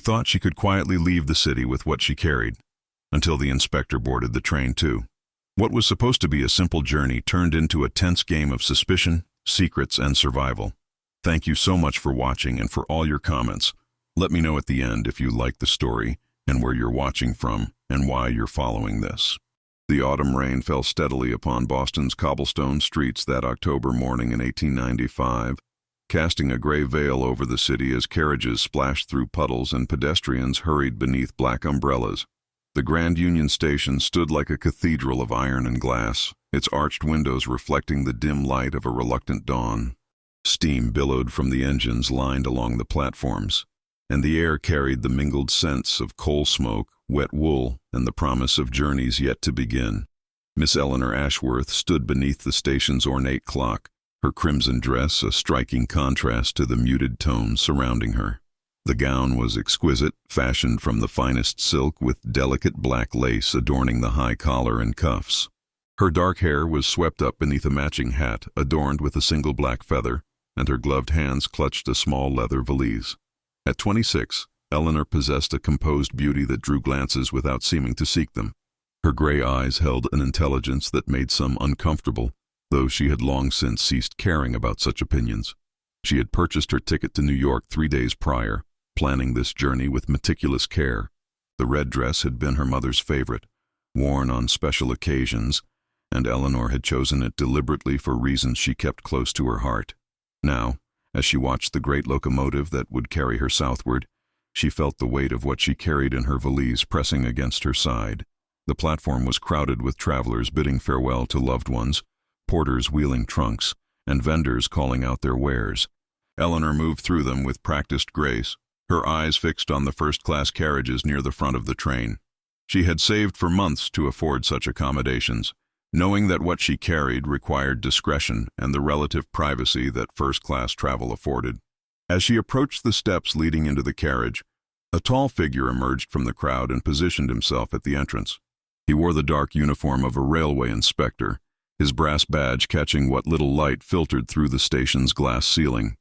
thought she could quietly leave the city with what she carried, until the inspector boarded the train too. What was supposed to be a simple journey turned into a tense game of suspicion, secrets, and survival. Thank you so much for watching and for all your comments. Let me know at the end if you liked the story and where you're watching from and why you're following this. The autumn rain fell steadily upon Boston's cobblestone streets that October morning in 1895, casting a gray veil over the city as carriages splashed through puddles and pedestrians hurried beneath black umbrellas. The Grand Union Station stood like a cathedral of iron and glass, its arched windows reflecting the dim light of a reluctant dawn. Steam billowed from the engines lined along the platforms, and the air carried the mingled scents of coal smoke, wet wool, and the promise of journeys yet to begin. Miss Eleanor Ashworth stood beneath the station's ornate clock, her crimson dress a striking contrast to the muted tones surrounding her. The gown was exquisite, fashioned from the finest silk with delicate black lace adorning the high collar and cuffs. Her dark hair was swept up beneath a matching hat adorned with a single black feather, and her gloved hands clutched a small leather valise. At 26, Eleanor possessed a composed beauty that drew glances without seeming to seek them. Her gray eyes held an intelligence that made some uncomfortable, though she had long since ceased caring about such opinions. She had purchased her ticket to New York 3 days prior, planning this journey with meticulous care. The red dress had been her mother's favorite, worn on special occasions, and Eleanor had chosen it deliberately for reasons she kept close to her heart. Now, as she watched the great locomotive that would carry her southward, she felt the weight of what she carried in her valise pressing against her side. The platform was crowded with travelers bidding farewell to loved ones, porters wheeling trunks, and vendors calling out their wares. Eleanor moved through them with practiced grace, her eyes fixed on the first-class carriages near the front of the train. She had saved for months to afford such accommodations, knowing that what she carried required discretion and the relative privacy that first-class travel afforded. As she approached the steps leading into the carriage, a tall figure emerged from the crowd and positioned himself at the entrance. He wore the dark uniform of a railway inspector, his brass badge catching what little light filtered through the station's glass ceiling.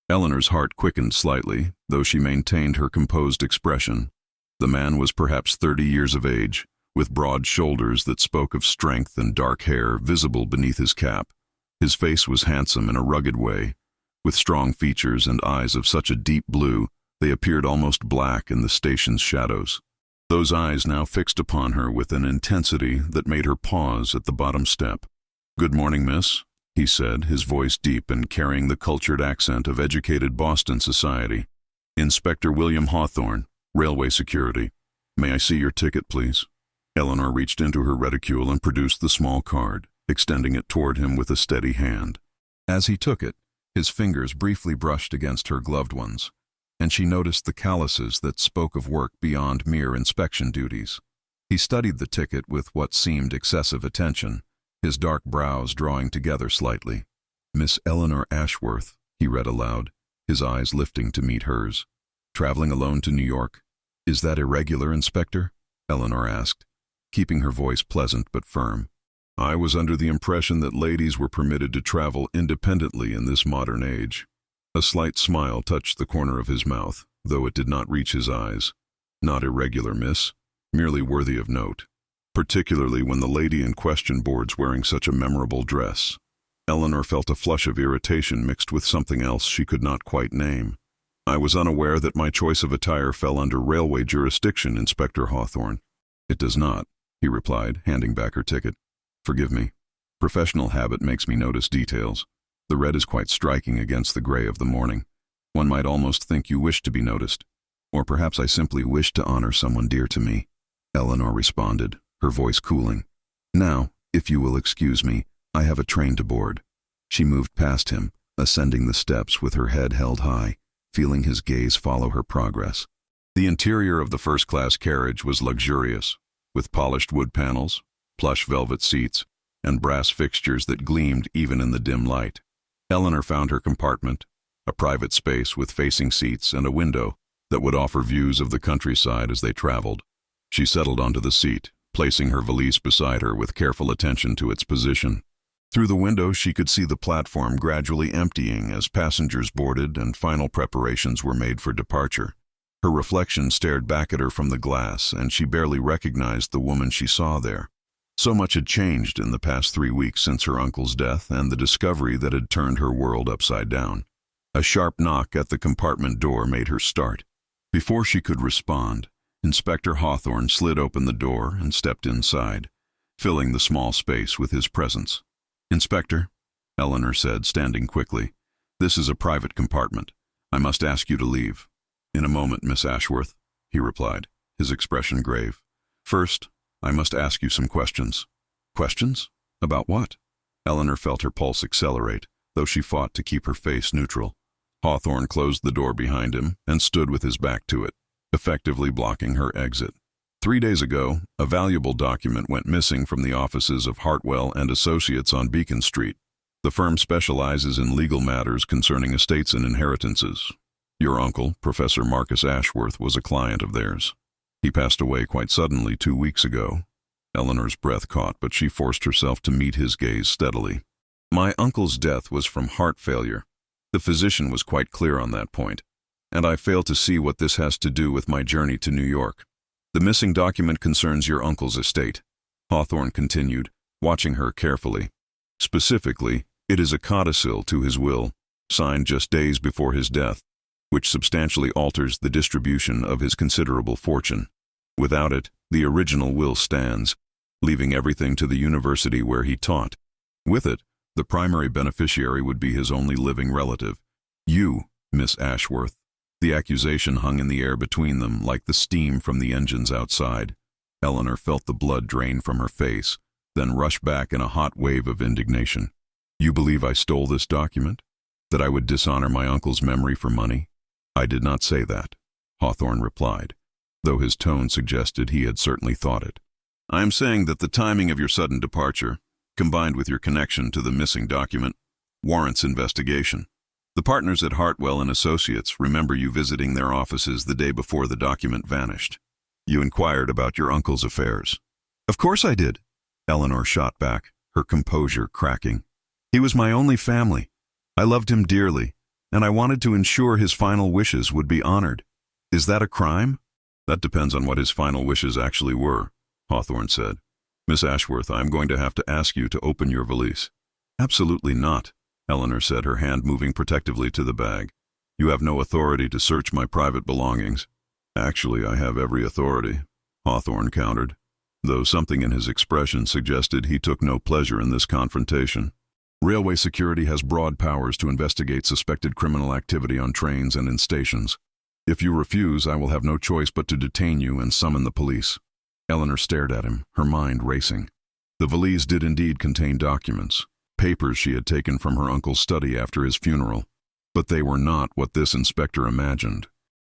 Eleanor's heart quickened slightly, though she maintained her composed expression. The man was perhaps 30 years of age, with broad shoulders that spoke of strength and dark hair visible beneath his cap. His face was handsome in a rugged way, with strong features and eyes of such a deep blue they appeared almost black in the station's shadows. Those eyes now fixed upon her with an intensity that made her pause at the bottom step. "Good morning, miss," he said, his voice deep and carrying the cultured accent of educated Boston society. "Inspector William Hawthorne, Railway Security. May I see your ticket, please?" Eleanor reached into her reticule and produced the small card, extending it toward him with a steady hand. As he took it, his fingers briefly brushed against her gloved ones, and she noticed the calluses that spoke of work beyond mere inspection duties. He studied the ticket with what seemed excessive attention, his dark brows drawing together slightly. "Miss Eleanor Ashworth," he read aloud, his eyes lifting to meet hers. "Traveling alone to New York? Is that irregular, Inspector?" Eleanor asked, keeping her voice pleasant but firm. "I was under the impression that ladies were permitted to travel independently in this modern age." A slight smile touched the corner of his mouth, though it did not reach his eyes. "Not irregular, miss, merely worthy of note, particularly when the lady in question boards wearing such a memorable dress." Eleanor felt a flush of irritation mixed with something else she could not quite name. "I was unaware that my choice of attire fell under railway jurisdiction, Inspector Hawthorne." "It does not," he replied, handing back her ticket. "Forgive me. Professional habit makes me notice details. The red is quite striking against the gray of the morning. One might almost think you wish to be noticed. Or perhaps I simply wish to honor someone dear to me," Eleanor responded, her voice cooling. "Now, if you will excuse me, I have a train to board." She moved past him, ascending the steps with her head held high, feeling his gaze follow her progress. The interior of the first-class carriage was luxurious, with polished wood panels, plush velvet seats, and brass fixtures that gleamed even in the dim light. Eleanor found her compartment, a private space with facing seats and a window that would offer views of the countryside as they traveled. She settled onto the seat, placing her valise beside her with careful attention to its position. Through the window she could see the platform gradually emptying as passengers boarded and final preparations were made for departure. Her reflection stared back at her from the glass, and she barely recognized the woman she saw there. So much had changed in the past 3 weeks since her uncle's death and the discovery that had turned her world upside down. A sharp knock at the compartment door made her start. Before she could respond, Inspector Hawthorne slid open the door and stepped inside, filling the small space with his presence. "Inspector," Eleanor said, standing quickly, "this is a private compartment. I must ask you to leave." "In a moment, Miss Ashworth," he replied, his expression grave. "First, I must ask you some questions." "Questions? About what?" Eleanor felt her pulse accelerate, though she fought to keep her face neutral. Hawthorne closed the door behind him and stood with his back to it, effectively blocking her exit. 3 days ago, a valuable document went missing from the offices of Hartwell and Associates on Beacon Street. The firm specializes in legal matters concerning estates and inheritances. Your uncle, Professor Marcus Ashworth, was a client of theirs. He passed away quite suddenly 2 weeks ago. Eleanor's breath caught, but she forced herself to meet his gaze steadily. "My uncle's death was from heart failure. The physician was quite clear on that point, and I fail to see what this has to do with my journey to New York. The missing document concerns your uncle's estate," Hawthorne continued, watching her carefully. "Specifically, it is a codicil to his will, signed just days before his death, which substantially alters the distribution of his considerable fortune. Without it, the original will stands, leaving everything to the university where he taught. With it, the primary beneficiary would be his only living relative, you, Miss Ashworth." The accusation hung in the air between them like the steam from the engines outside. Eleanor felt the blood drain from her face, then rush back in a hot wave of indignation. "You believe I stole this document? That I would dishonor my uncle's memory for money?" "I did not say that," Hawthorne replied, though his tone suggested he had certainly thought it. "I am saying that the timing of your sudden departure, combined with your connection to the missing document, warrants investigation. The partners at Hartwell and Associates remember you visiting their offices the day before the document vanished. You inquired about your uncle's affairs." "Of course I did," Eleanor shot back, her composure cracking. "He was my only family. I loved him dearly, and I wanted to ensure his final wishes would be honored. Is that a crime?" "That depends on what his final wishes actually were," Hawthorne said. "Miss Ashworth, I am going to have to ask you to open your valise." "Absolutely not," Eleanor said, her hand moving protectively to the bag. "You have no authority to search my private belongings." "Actually, I have every authority," Hawthorne countered, though something in his expression suggested he took no pleasure in this confrontation. "Railway security has broad powers to investigate suspected criminal activity on trains and in stations. If you refuse, I will have no choice but to detain you and summon the police." Eleanor stared at him, her mind racing. The valise did indeed contain documents, papers she had taken from her uncle's study after his funeral. But they were not what this inspector imagined.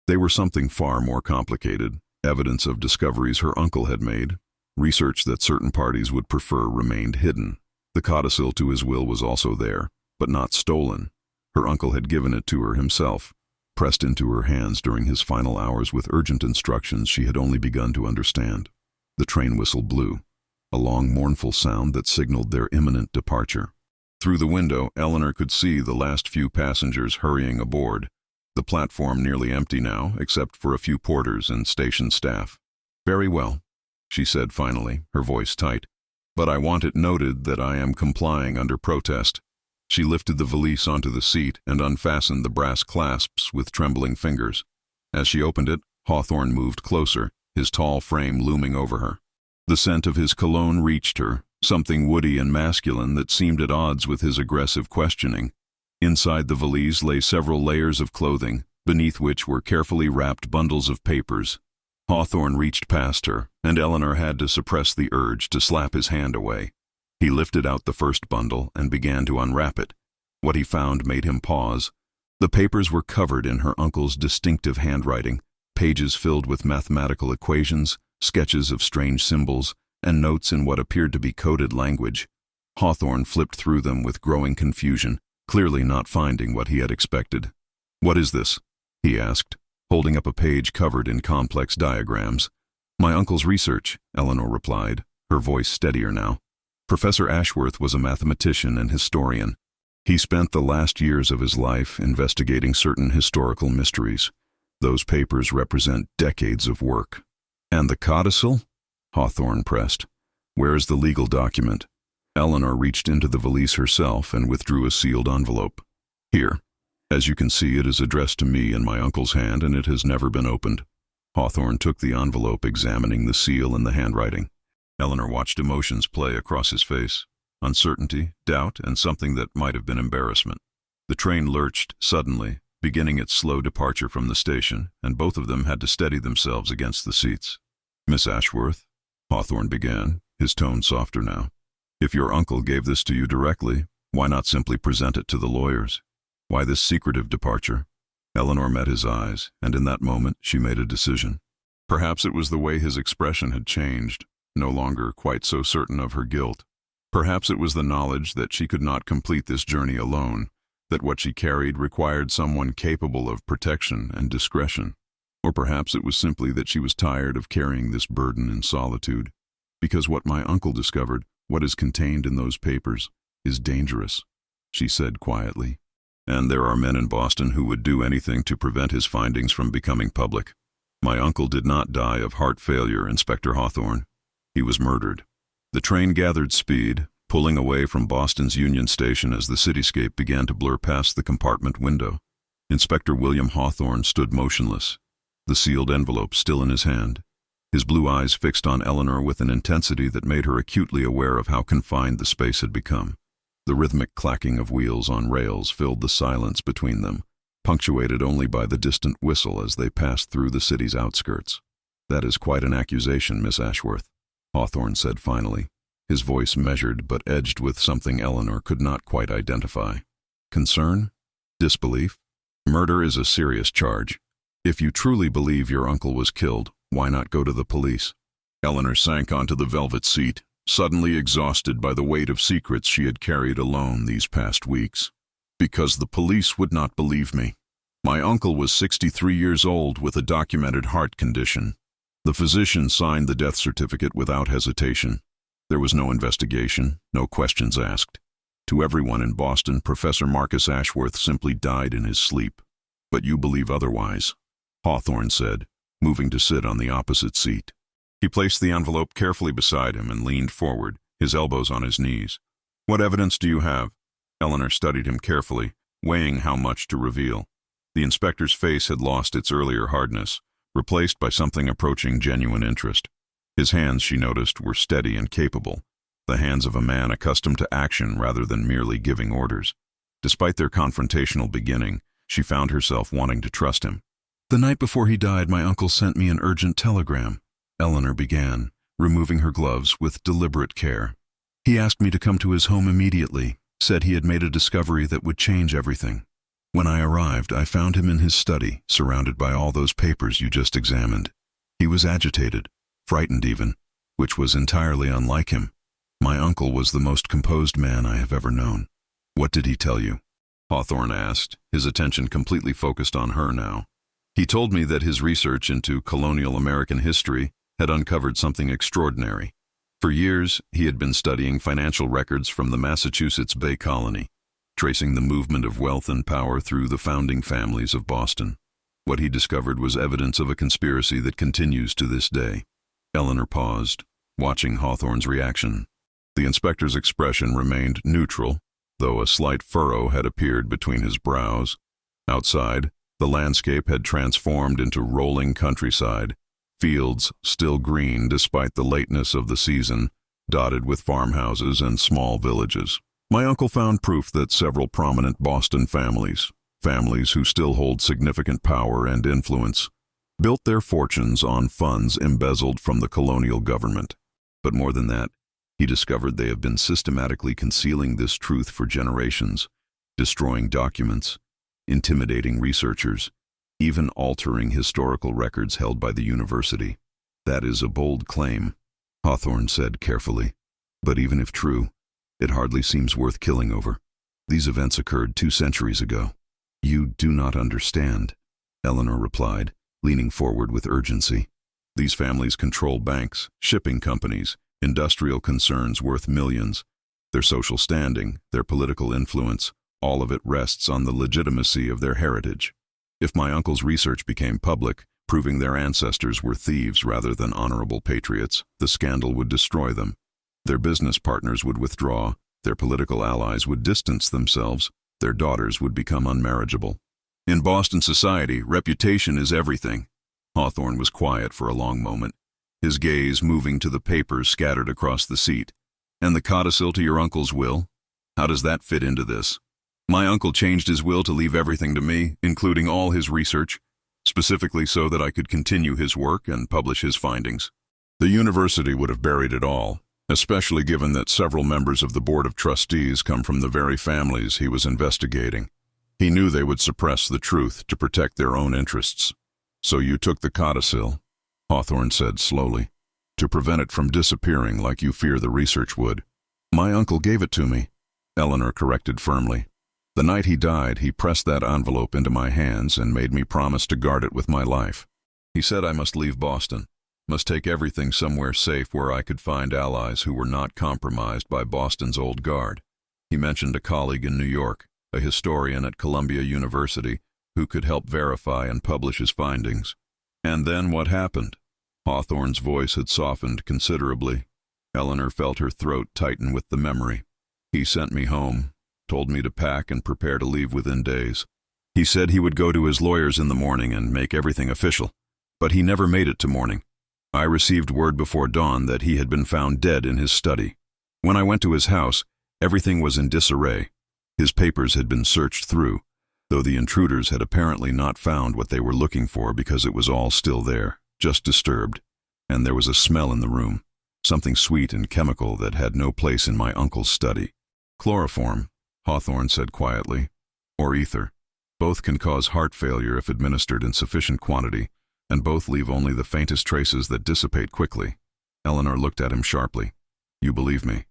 They were something far more complicated, evidence of discoveries her uncle had made, research that certain parties would prefer remained hidden. The codicil to his will was also there, but not stolen. Her uncle had given it to her himself, pressed into her hands during his final hours with urgent instructions she had only begun to understand. The train whistle blew, a long mournful sound that signaled their imminent departure. Through the window, Eleanor could see the last few passengers hurrying aboard, the platform nearly empty now, except for a few porters and station staff. "Very well," she said finally, her voice tight, "but I want it noted that I am complying under protest." She lifted the valise onto the seat and unfastened the brass clasps with trembling fingers. As she opened it, Hawthorne moved closer, his tall frame looming over her. The scent of his cologne reached her, something woody and masculine that seemed at odds with his aggressive questioning. Inside the valise lay several layers of clothing, beneath which were carefully wrapped bundles of papers. Hawthorne reached past her, and Eleanor had to suppress the urge to slap his hand away. He lifted out the first bundle and began to unwrap it. What he found made him pause. The papers were covered in her uncle's distinctive handwriting, pages filled with mathematical equations, sketches of strange symbols, and notes in what appeared to be coded language. Hawthorne flipped through them with growing confusion, clearly not finding what he had expected. "What is this?" he asked, holding up a page covered in complex diagrams. "My uncle's research," Eleanor replied, her voice steadier now. "Professor Ashworth was a mathematician and historian. He spent the last years of his life investigating certain historical mysteries. Those papers represent decades of work. And the codicil? Hawthorne pressed. Where is the legal document? Eleanor reached into the valise herself and withdrew a sealed envelope. Here. As you can see, it is addressed to me in my uncle's hand, and it has never been opened. Hawthorne took the envelope, examining the seal and the handwriting. Eleanor watched emotions play across his face. Uncertainty, doubt, and something that might have been embarrassment. The train lurched suddenly, beginning its slow departure from the station, and both of them had to steady themselves against the seats. Miss Ashworth, Hawthorne began, his tone softer now. If your uncle gave this to you directly, why not simply present it to the lawyers? Why this secretive departure? Eleanor met his eyes, and in that moment she made a decision. Perhaps it was the way his expression had changed, no longer quite so certain of her guilt. Perhaps it was the knowledge that she could not complete this journey alone, that what she carried required someone capable of protection and discretion. Or perhaps it was simply that she was tired of carrying this burden in solitude. Because what my uncle discovered, what is contained in those papers, is dangerous, she said quietly. And there are men in Boston who would do anything to prevent his findings from becoming public. My uncle did not die of heart failure, Inspector Hawthorne. He was murdered. The train gathered speed, pulling away from Boston's Union Station as the cityscape began to blur past the compartment window. Inspector William Hawthorne stood motionless, the sealed envelope still in his hand, his blue eyes fixed on Eleanor with an intensity that made her acutely aware of how confined the space had become. The rhythmic clacking of wheels on rails filled the silence between them, punctuated only by the distant whistle as they passed through the city's outskirts. That is quite an accusation, Miss Ashworth, Hawthorne said finally, his voice measured but edged with something Eleanor could not quite identify. Concern? Disbelief? Murder is a serious charge. If you truly believe your uncle was killed, why not go to the police? Eleanor sank onto the velvet seat, suddenly exhausted by the weight of secrets she had carried alone these past weeks. Because the police would not believe me. My uncle was 63 years old with a documented heart condition. The physician signed the death certificate without hesitation. There was no investigation, no questions asked. To everyone in Boston, Professor Marcus Ashworth simply died in his sleep. But you believe otherwise, Hawthorne said, moving to sit on the opposite seat. He placed the envelope carefully beside him and leaned forward, his elbows on his knees. What evidence do you have? Eleanor studied him carefully, weighing how much to reveal. The inspector's face had lost its earlier hardness, replaced by something approaching genuine interest. His hands, she noticed, were steady and capable, the hands of a man accustomed to action rather than merely giving orders. Despite their confrontational beginning, she found herself wanting to trust him. The night before he died, my uncle sent me an urgent telegram, Eleanor began, removing her gloves with deliberate care. He asked me to come to his home immediately, said he had made a discovery that would change everything. When I arrived, I found him in his study, surrounded by all those papers you just examined. He was agitated, frightened even, which was entirely unlike him. My uncle was the most composed man I have ever known. What did he tell you? Hawthorne asked, his attention completely focused on her now. He told me that his research into colonial American history had uncovered something extraordinary. For years, he had been studying financial records from the Massachusetts Bay Colony, tracing the movement of wealth and power through the founding families of Boston. What he discovered was evidence of a conspiracy that continues to this day. Eleanor paused, watching Hawthorne's reaction. The inspector's expression remained neutral, though a slight furrow had appeared between his brows. Outside, the landscape had transformed into rolling countryside, fields still green despite the lateness of the season, dotted with farmhouses and small villages. My uncle found proof that several prominent Boston families who still hold significant power and influence, built their fortunes on funds embezzled from the colonial government. But more than that, he discovered they have been systematically concealing this truth for generations, destroying documents, intimidating researchers, even altering historical records held by the university. That is a bold claim, Hawthorne said carefully. But even if true, it hardly seems worth killing over. These events occurred 2 centuries ago. You do not understand, Eleanor replied, leaning forward with urgency. These families control banks, shipping companies, industrial concerns worth millions. Their social standing, their political influence, all of it rests on the legitimacy of their heritage. If my uncle's research became public, proving their ancestors were thieves rather than honorable patriots, the scandal would destroy them. Their business partners would withdraw, their political allies would distance themselves, their daughters would become unmarriageable. In Boston society, reputation is everything. Hawthorne was quiet for a long moment, his gaze moving to the papers scattered across the seat. And the codicil to your uncle's will? How does that fit into this? My uncle changed his will to leave everything to me, including all his research, specifically so that I could continue his work and publish his findings. The university would have buried it all, especially given that several members of the Board of Trustees come from the very families he was investigating. He knew they would suppress the truth to protect their own interests. So you took the codicil, Hawthorne said slowly, to prevent it from disappearing like you fear the research would. My uncle gave it to me, Eleanor corrected firmly. The night he died, he pressed that envelope into my hands and made me promise to guard it with my life. He said I must leave Boston, must take everything somewhere safe where I could find allies who were not compromised by Boston's old guard. He mentioned a colleague in New York, a historian at Columbia University, who could help verify and publish his findings. And then what happened? Hawthorne's voice had softened considerably. Eleanor felt her throat tighten with the memory. He sent me home, told me to pack and prepare to leave within days. He said he would go to his lawyers in the morning and make everything official, but he never made it to morning. I received word before dawn that he had been found dead in his study. When I went to his house, everything was in disarray. His papers had been searched through, though the intruders had apparently not found what they were looking for because it was all still there, just disturbed, and there was a smell in the room, something sweet and chemical that had no place in my uncle's study. Chloroform, Hawthorne said quietly, or ether. Both can cause heart failure if administered in sufficient quantity, and both leave only the faintest traces that dissipate quickly. Eleanor looked at him sharply. You believe me?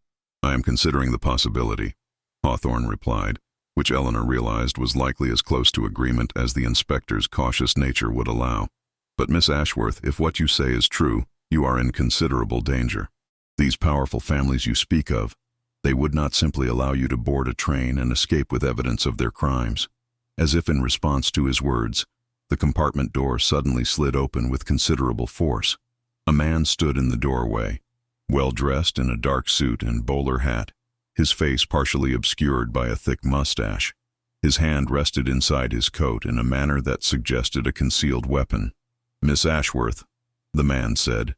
I am considering the possibility, Hawthorne replied, which Eleanor realized was likely as close to agreement as the inspector's cautious nature would allow. But Miss Ashworth, if what you say is true, you are in considerable danger. These powerful families you speak of, they would not simply allow you to board a train and escape with evidence of their crimes. As if in response to his words, the compartment door suddenly slid open with considerable force. A man stood in the doorway, well-dressed in a dark suit and bowler hat, his face partially obscured by a thick mustache. His hand rested inside his coat in a manner that suggested a concealed weapon. Miss Ashworth, the man said,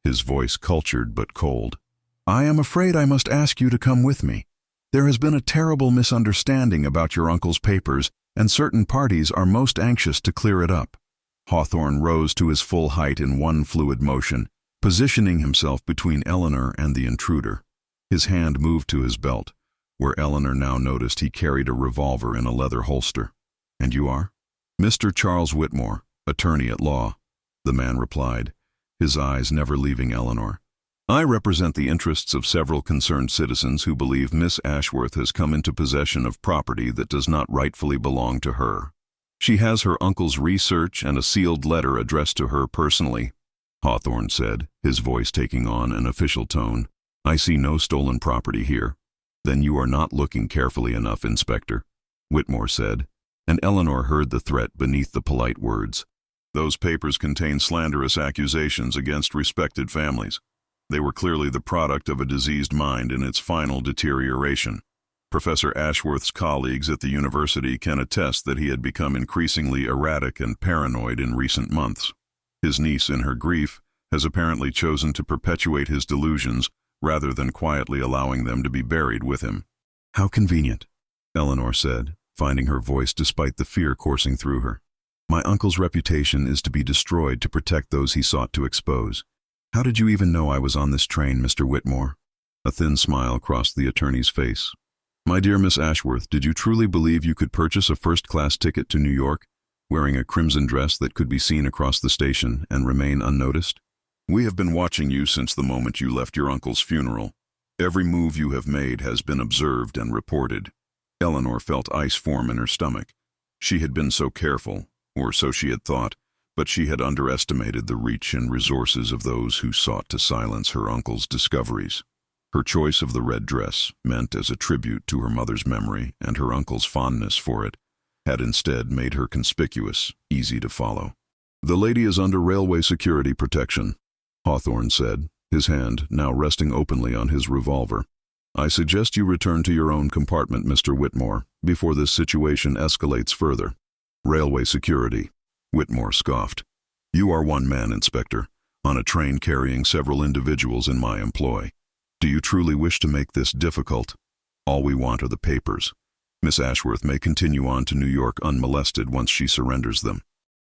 his voice cultured but cold. I am afraid I must ask you to come with me. There has been a terrible misunderstanding about your uncle's papers, and certain parties are most anxious to clear it up. Hawthorne rose to his full height in one fluid motion, positioning himself between Eleanor and the intruder. His hand moved to his belt, where Eleanor now noticed he carried a revolver in a leather holster. And you are? Mr. Charles Whitmore, attorney at law, the man replied, his eyes never leaving Eleanor. I represent the interests of several concerned citizens who believe Miss Ashworth has come into possession of property that does not rightfully belong to her. She has her uncle's research and a sealed letter addressed to her personally, Hawthorne said, his voice taking on an official tone. I see no stolen property here. Then you are not looking carefully enough, Inspector, Whitmore said, and Eleanor heard the threat beneath the polite words. Those papers contain slanderous accusations against respected families. They were clearly the product of a diseased mind in its final deterioration. Professor Ashworth's colleagues at the university can attest that he had become increasingly erratic and paranoid in recent months. His niece, in her grief, has apparently chosen to perpetuate his delusions rather than quietly allowing them to be buried with him. How convenient, Eleanor said, finding her voice despite the fear coursing through her. My uncle's reputation is to be destroyed to protect those he sought to expose. How did you even know I was on this train, Mr. Whitmore? A thin smile crossed the attorney's face. My dear Miss Ashworth, did you truly believe you could purchase a first-class ticket to New York, wearing a crimson dress that could be seen across the station and remain unnoticed? We have been watching you since the moment you left your uncle's funeral. Every move you have made has been observed and reported. Eleanor felt ice form in her stomach. She had been so careful, or so she had thought, but she had underestimated the reach and resources of those who sought to silence her uncle's discoveries. Her choice of the red dress, meant as a tribute to her mother's memory and her uncle's fondness for it, had instead made her conspicuous, easy to follow. "The lady is under railway security protection," Hawthorne said, his hand now resting openly on his revolver. "I suggest you return to your own compartment, Mr. Whitmore, before this situation escalates further." "Railway security," Whitmore scoffed. "You are one man, Inspector, on a train carrying several individuals in my employ. Do you truly wish to make this difficult? All we want are the papers. Miss Ashworth may continue on to New York unmolested once she surrenders them.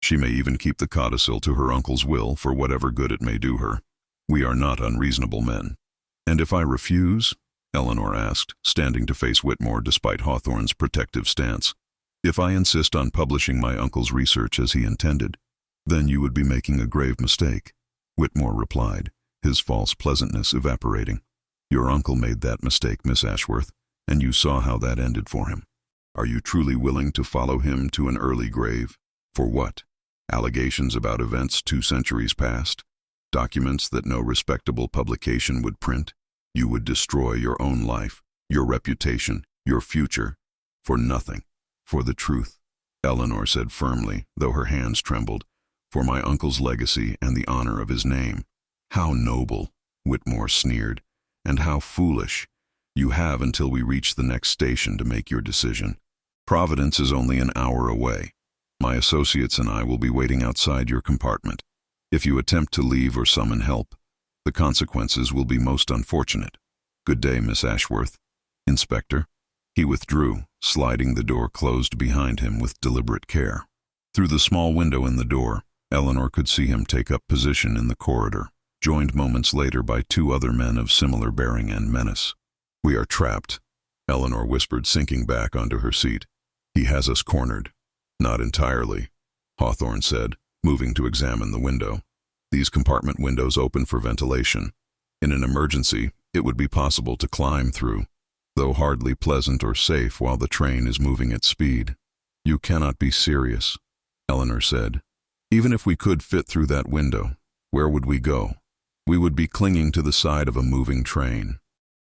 She may even keep the codicil to her uncle's will for whatever good it may do her. We are not unreasonable men." "And if I refuse?" Eleanor asked, standing to face Whitmore despite Hawthorne's protective stance. "If I insist on publishing my uncle's research as he intended, then you would be making a grave mistake," Whitmore replied, his false pleasantness evaporating. "Your uncle made that mistake, Miss Ashworth, and you saw how that ended for him. Are you truly willing to follow him to an early grave? For what? Allegations about events 2 centuries past? Documents that no respectable publication would print? You would destroy your own life, your reputation, your future, for nothing. For the truth," Eleanor said firmly, though her hands trembled. "For my uncle's legacy and the honor of his name." "How noble," Whitmore sneered, "and how foolish. You have until we reach the next station to make your decision. Providence is only an hour away. My associates and I will be waiting outside your compartment. If you attempt to leave or summon help, the consequences will be most unfortunate. Good day, Miss Ashworth. Inspector." He withdrew, sliding the door closed behind him with deliberate care. Through the small window in the door, Eleanor could see him take up position in the corridor, joined moments later by 2 other men of similar bearing and menace. "We are trapped," Eleanor whispered, sinking back onto her seat. "He has us cornered." "Not entirely," Hawthorne said, moving to examine the window. "These compartment windows open for ventilation. In an emergency, it would be possible to climb through, though hardly pleasant or safe while the train is moving at speed." "You cannot be serious," Eleanor said. "Even if we could fit through that window, where would we go? We would be clinging to the side of a moving train."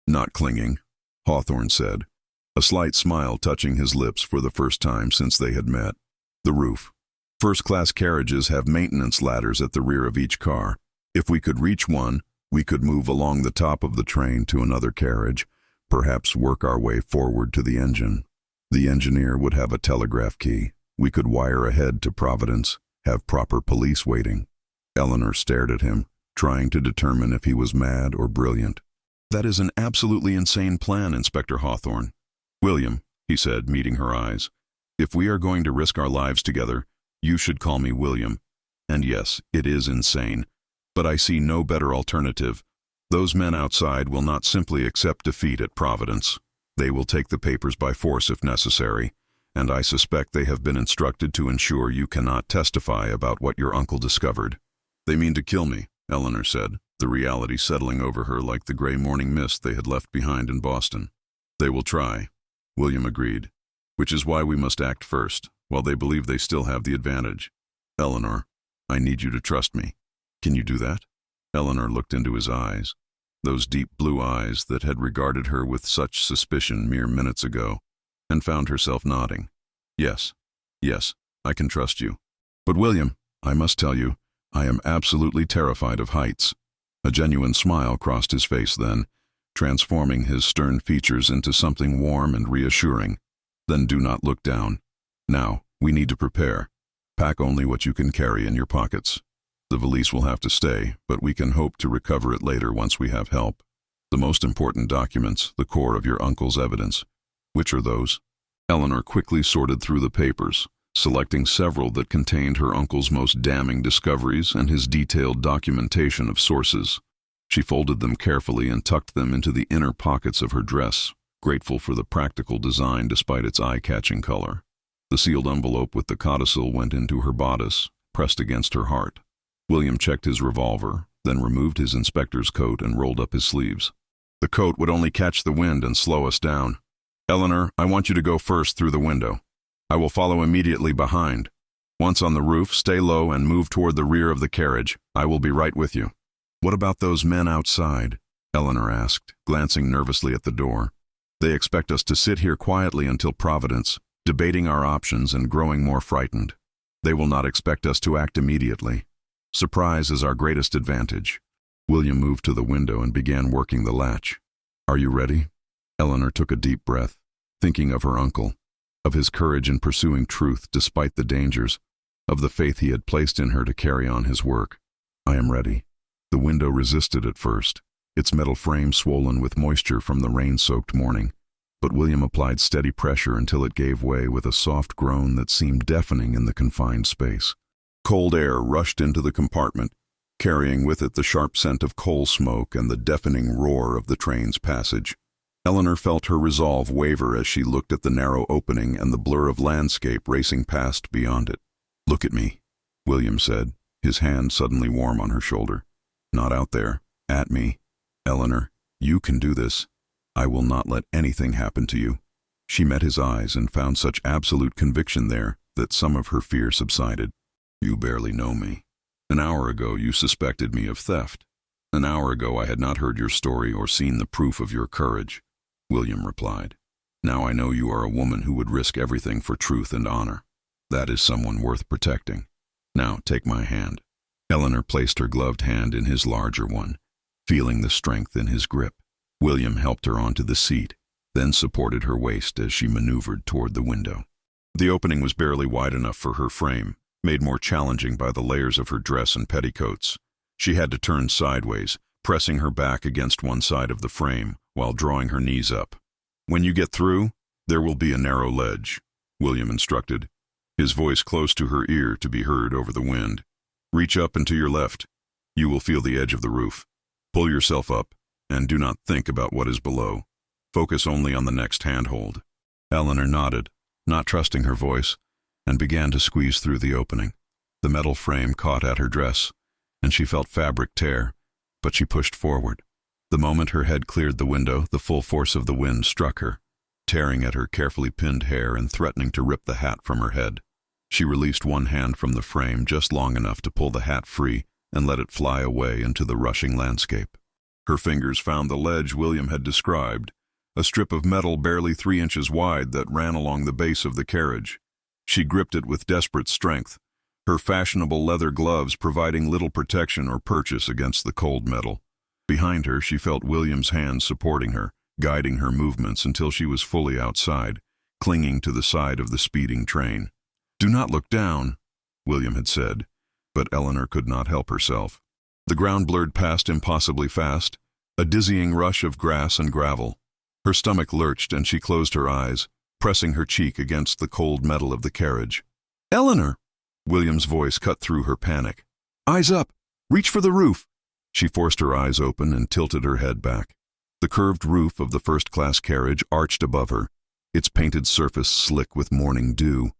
"Not clinging," Hawthorne said, a slight smile touching his lips for the first time since they had met. "The roof. First-class carriages have maintenance ladders at the rear of each car. If we could reach one, we could move along the top of the train to another carriage, perhaps work our way forward to the engine. The engineer would have a telegraph key. We could wire ahead to Providence, have proper police waiting." Eleanor stared at him, trying to determine if he was mad or brilliant. "That is an absolutely insane plan, Inspector Hawthorne." "William," he said, meeting her eyes, "if we are going to risk our lives together, you should call me William. And yes, it is insane, but I see no better alternative. Those men outside will not simply accept defeat at Providence. They will take the papers by force if necessary, and I suspect they have been instructed to ensure you cannot testify about what your uncle discovered." "They mean to kill me," Eleanor said, the reality settling over her like the gray morning mist they had left behind in Boston. "They will try," William agreed, "which is why we must act first, while they believe they still have the advantage. Eleanor, I need you to trust me. Can you do that?" Eleanor looked into his eyes, those deep blue eyes that had regarded her with such suspicion mere minutes ago, and found herself nodding. Yes, I can trust you. But William, I must tell you, I am absolutely terrified of heights." A genuine smile crossed his face then, transforming his stern features into something warm and reassuring. "Then do not look down. Now, we need to prepare. Pack only what you can carry in your pockets. The valise will have to stay, but we can hope to recover it later once we have help. The most important documents, the core of your uncle's evidence. Which are those?" Eleanor quickly sorted through the papers, selecting several that contained her uncle's most damning discoveries and his detailed documentation of sources. She folded them carefully and tucked them into the inner pockets of her dress, grateful for the practical design despite its eye-catching color. The sealed envelope with the codicil went into her bodice, pressed against her heart. William checked his revolver, then removed his inspector's coat and rolled up his sleeves. "The coat would only catch the wind and slow us down. Eleanor, I want you to go first through the window. I will follow immediately behind. Once on the roof, stay low and move toward the rear of the carriage. I will be right with you." "What about those men outside?" Eleanor asked, glancing nervously at the door. "They expect us to sit here quietly until Providence. debating our options and growing more frightened. They will not expect us to act immediately. Surprise is our greatest advantage. William moved to the window and began working the latch. Are you ready? Eleanor took a deep breath, thinking of her uncle, of his courage in pursuing truth despite the dangers, of the faith he had placed in her to carry on his work. I am ready. The window resisted at first, its metal frame swollen with moisture from the rain-soaked morning, but William applied steady pressure until it gave way with a soft groan that seemed deafening in the confined space. Cold air rushed into the compartment, carrying with it the sharp scent of coal smoke and the deafening roar of the train's passage. Eleanor felt her resolve waver as she looked at the narrow opening and the blur of landscape racing past beyond it. Look at me, William said, his hand suddenly warm on her shoulder. Not out there, at me. Eleanor, you can do this. I will not let anything happen to you. She met his eyes and found such absolute conviction there that some of her fear subsided. You barely know me. An hour ago you suspected me of theft. An hour ago I had not heard your story or seen the proof of your courage, William replied. Now I know you are a woman who would risk everything for truth and honor. That is someone worth protecting. Now take my hand. Eleanor placed her gloved hand in his larger one, feeling the strength in his grip. William helped her onto the seat, then supported her waist as she maneuvered toward the window. The opening was barely wide enough for her frame, made more challenging by the layers of her dress and petticoats. She had to turn sideways, pressing her back against one side of the frame while drawing her knees up. When you get through, there will be a narrow ledge, William instructed, his voice close to her ear to be heard over the wind. Reach up and to your left. You will feel the edge of the roof. Pull yourself up, and do not think about what is below. Focus only on the next handhold. Eleanor nodded, not trusting her voice, and began to squeeze through the opening. The metal frame caught at her dress, and she felt fabric tear, but she pushed forward. The moment her head cleared the window, the full force of the wind struck her, tearing at her carefully pinned hair and threatening to rip the hat from her head. She released one hand from the frame just long enough to pull the hat free and let it fly away into the rushing landscape. Her fingers found the ledge William had described, a strip of metal barely 3 inches wide that ran along the base of the carriage. She gripped it with desperate strength, her fashionable leather gloves providing little protection or purchase against the cold metal. Behind her, she felt William's hands supporting her, guiding her movements until she was fully outside, clinging to the side of the speeding train. "Do not look down," William had said, but Eleanor could not help herself. The ground blurred past impossibly fast, a dizzying rush of grass and gravel. Her stomach lurched and she closed her eyes, pressing her cheek against the cold metal of the carriage. "Eleanor!" William's voice cut through her panic. "Eyes up! Reach for the roof!" She forced her eyes open and tilted her head back. The curved roof of the first-class carriage arched above her, its painted surface slick with morning dew.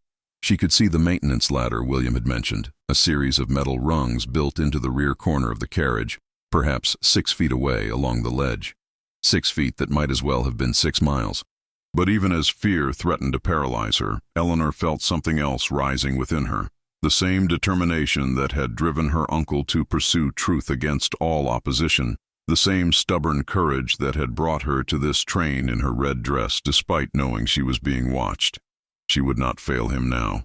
She could see the maintenance ladder William had mentioned, a series of metal rungs built into the rear corner of the carriage, perhaps 6 feet away along the ledge. 6 feet that might as well have been 6 miles. But even as fear threatened to paralyze her, Eleanor felt something else rising within her, the same determination that had driven her uncle to pursue truth against all opposition, the same stubborn courage that had brought her to this train in her red dress despite knowing she was being watched. She would not fail him now.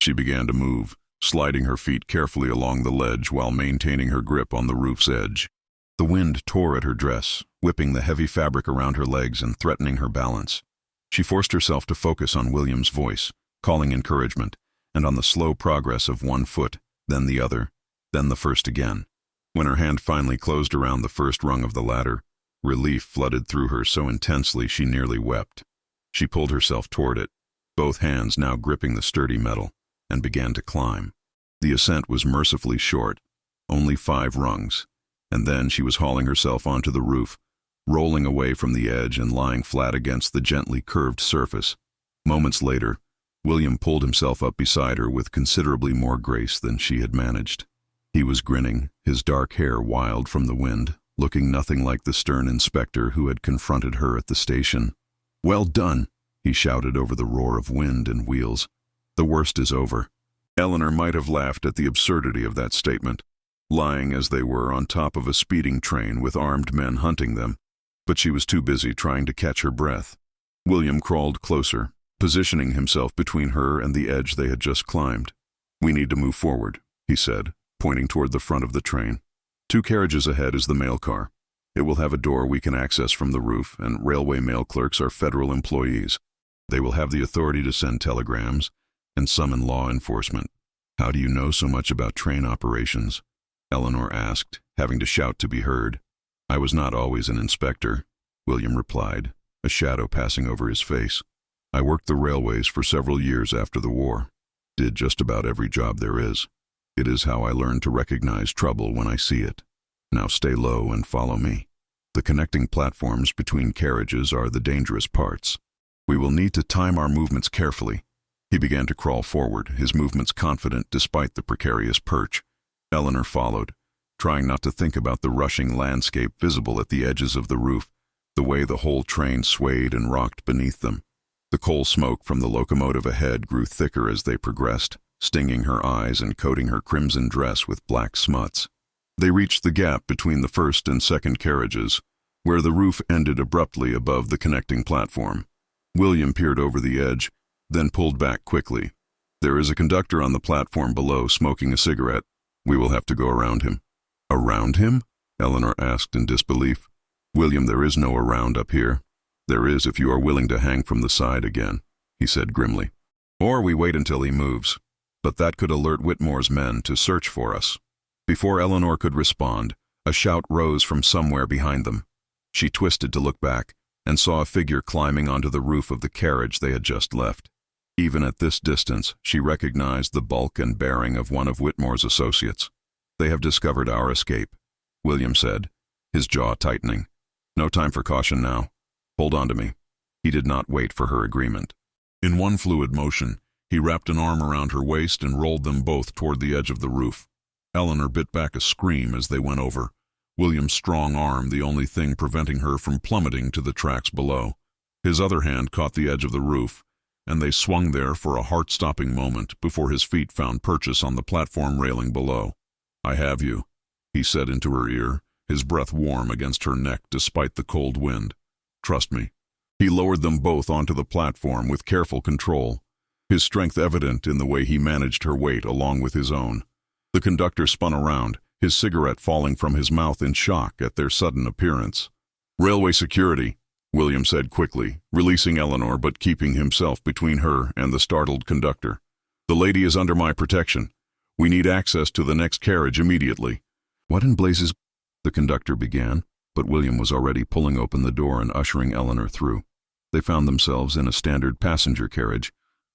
She began to move, sliding her feet carefully along the ledge while maintaining her grip on the roof's edge. The wind tore at her dress, whipping the heavy fabric around her legs and threatening her balance. She forced herself to focus on William's voice, calling encouragement, and on the slow progress of one foot, then the other, then the first again. When her hand finally closed around the first rung of the ladder, relief flooded through her so intensely she nearly wept. She pulled herself toward it, both hands now gripping the sturdy metal, and began to climb. The ascent was mercifully short, only 5 rungs, and then she was hauling herself onto the roof, rolling away from the edge and lying flat against the gently curved surface. Moments later, William pulled himself up beside her with considerably more grace than she had managed. He was grinning, his dark hair wild from the wind, looking nothing like the stern inspector who had confronted her at the station. "Well done," he shouted over the roar of wind and wheels. "The worst is over." Eleanor might have laughed at the absurdity of that statement, lying as they were on top of a speeding train with armed men hunting them, but she was too busy trying to catch her breath. William crawled closer, positioning himself between her and the edge they had just climbed. "We need to move forward," he said, pointing toward the front of the train. "2 carriages ahead is the mail car. It will have a door we can access from the roof, and railway mail clerks are federal employees. They will have the authority to send telegrams and summon law enforcement." "How do you know so much about train operations?" Eleanor asked, having to shout to be heard. "I was not always an inspector," William replied, a shadow passing over his face. "I worked the railways for several years after the war. Did just about every job there is. It is how I learned to recognize trouble when I see it. Now stay low and follow me. The connecting platforms between carriages are the dangerous parts. We will need to time our movements carefully." He began to crawl forward, his movements confident despite the precarious perch. Eleanor followed, trying not to think about the rushing landscape visible at the edges of the roof, the way the whole train swayed and rocked beneath them. The coal smoke from the locomotive ahead grew thicker as they progressed, stinging her eyes and coating her crimson dress with black smuts. They reached the gap between the first and second carriages, where the roof ended abruptly above the connecting platform. William peered over the edge, then pulled back quickly. "There is a conductor on the platform below smoking a cigarette. We will have to go around him." "Around him?" Eleanor asked in disbelief. "William, there is no around up here." "There is if you are willing to hang from the side again," he said grimly. "Or we wait until he moves. But that could alert Whitmore's men to search for us." Before Eleanor could respond, a shout rose from somewhere behind them. She twisted to look back and saw a figure climbing onto the roof of the carriage they had just left. Even at this distance, she recognized the bulk and bearing of one of Whitmore's associates. "They have discovered our escape," William said, his jaw tightening. "No time for caution now. Hold on to me." He did not wait for her agreement. In one fluid motion, he wrapped an arm around her waist and rolled them both toward the edge of the roof. Eleanor bit back a scream as they went over, William's strong arm the only thing preventing her from plummeting to the tracks below. His other hand caught the edge of the roof, and they swung there for a heart-stopping moment before his feet found purchase on the platform railing below. "I have you," he said into her ear, his breath warm against her neck despite the cold wind. "Trust me." He lowered them both onto the platform with careful control, his strength evident in the way he managed her weight along with his own. The conductor spun around, his cigarette falling from his mouth in shock at their sudden appearance. "Railway security," William said quickly, releasing Eleanor but keeping himself between her and the startled conductor. "The lady is under my protection. We need access to the next carriage immediately." "What in blazes—" the conductor began, but William was already pulling open the door and ushering Eleanor through. They found themselves in a standard passenger carriage,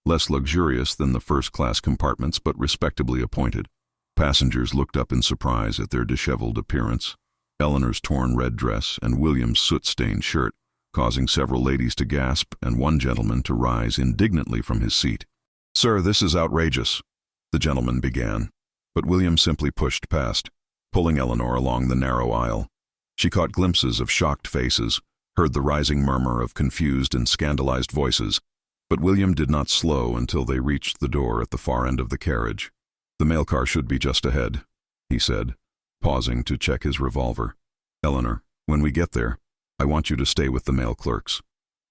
less luxurious than the first-class compartments but respectably appointed. Passengers looked up in surprise at their disheveled appearance, Eleanor's torn red dress and William's soot-stained shirt, causing several ladies to gasp and one gentleman to rise indignantly from his seat. "Sir, this is outrageous," the gentleman began, but William simply pushed past, pulling Eleanor along the narrow aisle. She caught glimpses of shocked faces, heard the rising murmur of confused and scandalized voices, but William did not slow until they reached the door at the far end of the carriage. "The mail car should be just ahead," he said, pausing to check his revolver. "Eleanor, when we get there, I want you to stay with the mail clerks.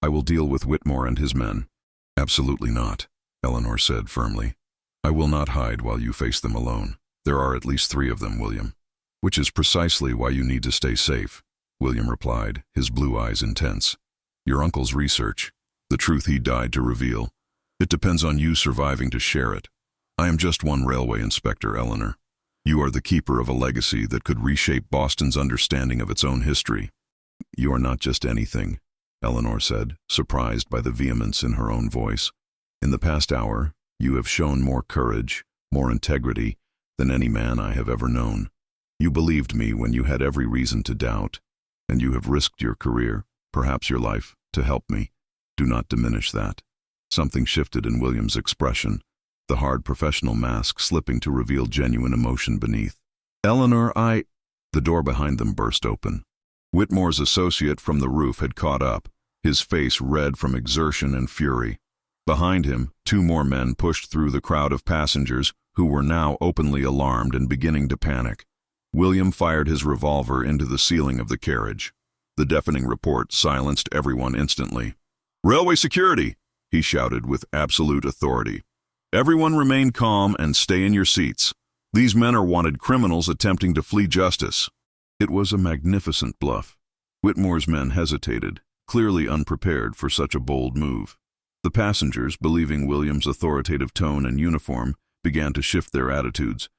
I will deal with Whitmore and his men." "Absolutely not," Eleanor said firmly. "I will not hide while you face them alone. There are at least 3 of them, William." "Which is precisely why you need to stay safe," William replied, his blue eyes intense. "Your uncle's research, the truth he died to reveal, it depends on you surviving to share it. I am just one railway inspector, Eleanor. You are the keeper of a legacy that could reshape Boston's understanding of its own history." "You are not just anything," Eleanor said, surprised by the vehemence in her own voice. "In the past hour, you have shown more courage, more integrity, than any man I have ever known. You believed me when you had every reason to doubt, and you have risked your career, perhaps your life, to help me. Do not diminish that." Something shifted in William's expression, the hard professional mask slipping to reveal genuine emotion beneath. "Eleanor, The door behind them burst open. Whitmore's associate from the roof had caught up, his face red from exertion and fury. Behind him, 2 more men pushed through the crowd of passengers who were now openly alarmed and beginning to panic. William fired his revolver into the ceiling of the carriage. The deafening report silenced everyone instantly. "Railway security!" he shouted with absolute authority. "Everyone remain calm and stay in your seats. These men are wanted criminals attempting to flee justice." It was a magnificent bluff. Whitmore's men hesitated, clearly unprepared for such a bold move. The passengers, believing William's authoritative tone and uniform, began to shift their attitudes,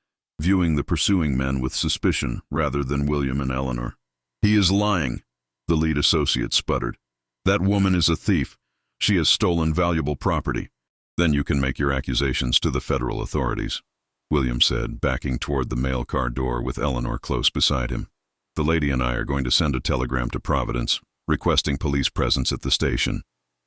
viewing the pursuing men with suspicion rather than William and Eleanor. "He is lying," the lead associate sputtered. "That woman is a thief. She has stolen valuable property." "Then you can make your accusations to the federal authorities," William said, backing toward the mail car door with Eleanor close beside him. "The lady and I are going to send a telegram to Providence, requesting police presence at the station.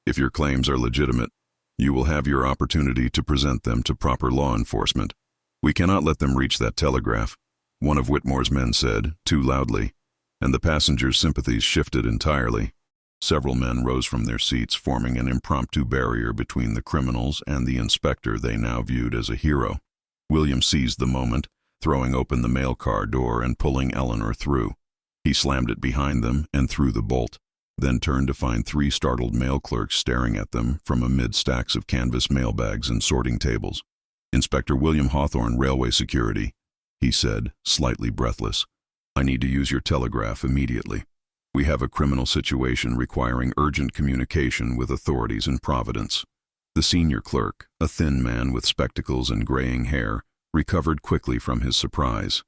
If your claims are legitimate, you will have your opportunity to present them to proper law enforcement. We cannot let them reach that telegraph," one of Whitmore's men said, too loudly, and the passengers' sympathies shifted entirely. Several men rose from their seats, forming an impromptu barrier between the criminals and the inspector they now viewed as a hero. William seized the moment, throwing open the mail car door and pulling Eleanor through. He slammed it behind them and threw the bolt, then turned to find 3 startled mail clerks staring at them from amid stacks of canvas mailbags and sorting tables. "Inspector William Hawthorne, Railway Security," he said, slightly breathless. "I need to use your telegraph immediately. We have a criminal situation requiring urgent communication with authorities in Providence." The senior clerk, a thin man with spectacles and graying hair, recovered quickly from his surprise.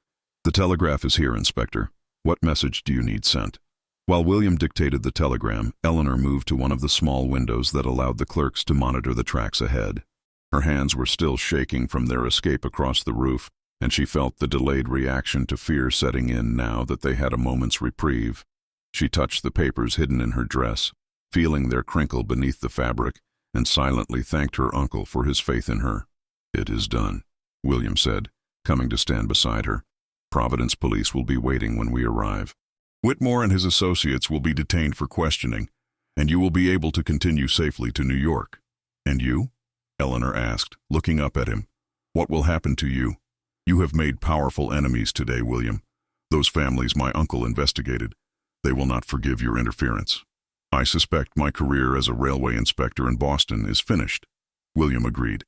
"The telegraph is here, Inspector. What message do you need sent?" While William dictated the telegram, Eleanor moved to one of the small windows that allowed the clerks to monitor the tracks ahead. Her hands were still shaking from their escape across the roof, and she felt the delayed reaction to fear setting in now that they had a moment's reprieve. She touched the papers hidden in her dress, feeling their crinkle beneath the fabric, and silently thanked her uncle for his faith in her. "It is done," William said, coming to stand beside her. "Providence police will be waiting when we arrive. Whitmore and his associates will be detained for questioning, and you will be able to continue safely to New York." "And you?" Eleanor asked, looking up at him. "What will happen to you? You have made powerful enemies today, William. Those families my uncle investigated. They will not forgive your interference." "I suspect my career as a railway inspector in Boston is finished," William agreed,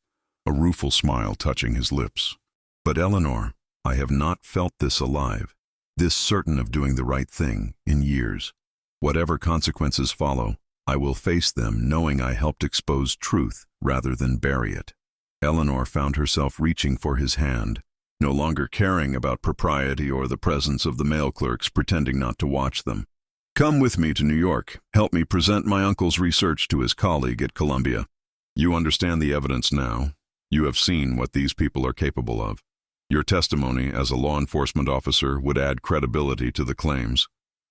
a rueful smile touching his lips. "But Eleanor, I have not felt this alive, this certain of doing the right thing, in years. Whatever consequences follow, I will face them knowing I helped expose truth rather than bury it." Eleanor found herself reaching for his hand, no longer caring about propriety or the presence of the mail clerks pretending not to watch them. "Come with me to New York. Help me present my uncle's research to his colleague at Columbia. You understand the evidence now. You have seen what these people are capable of. Your testimony as a law enforcement officer would add credibility to the claims."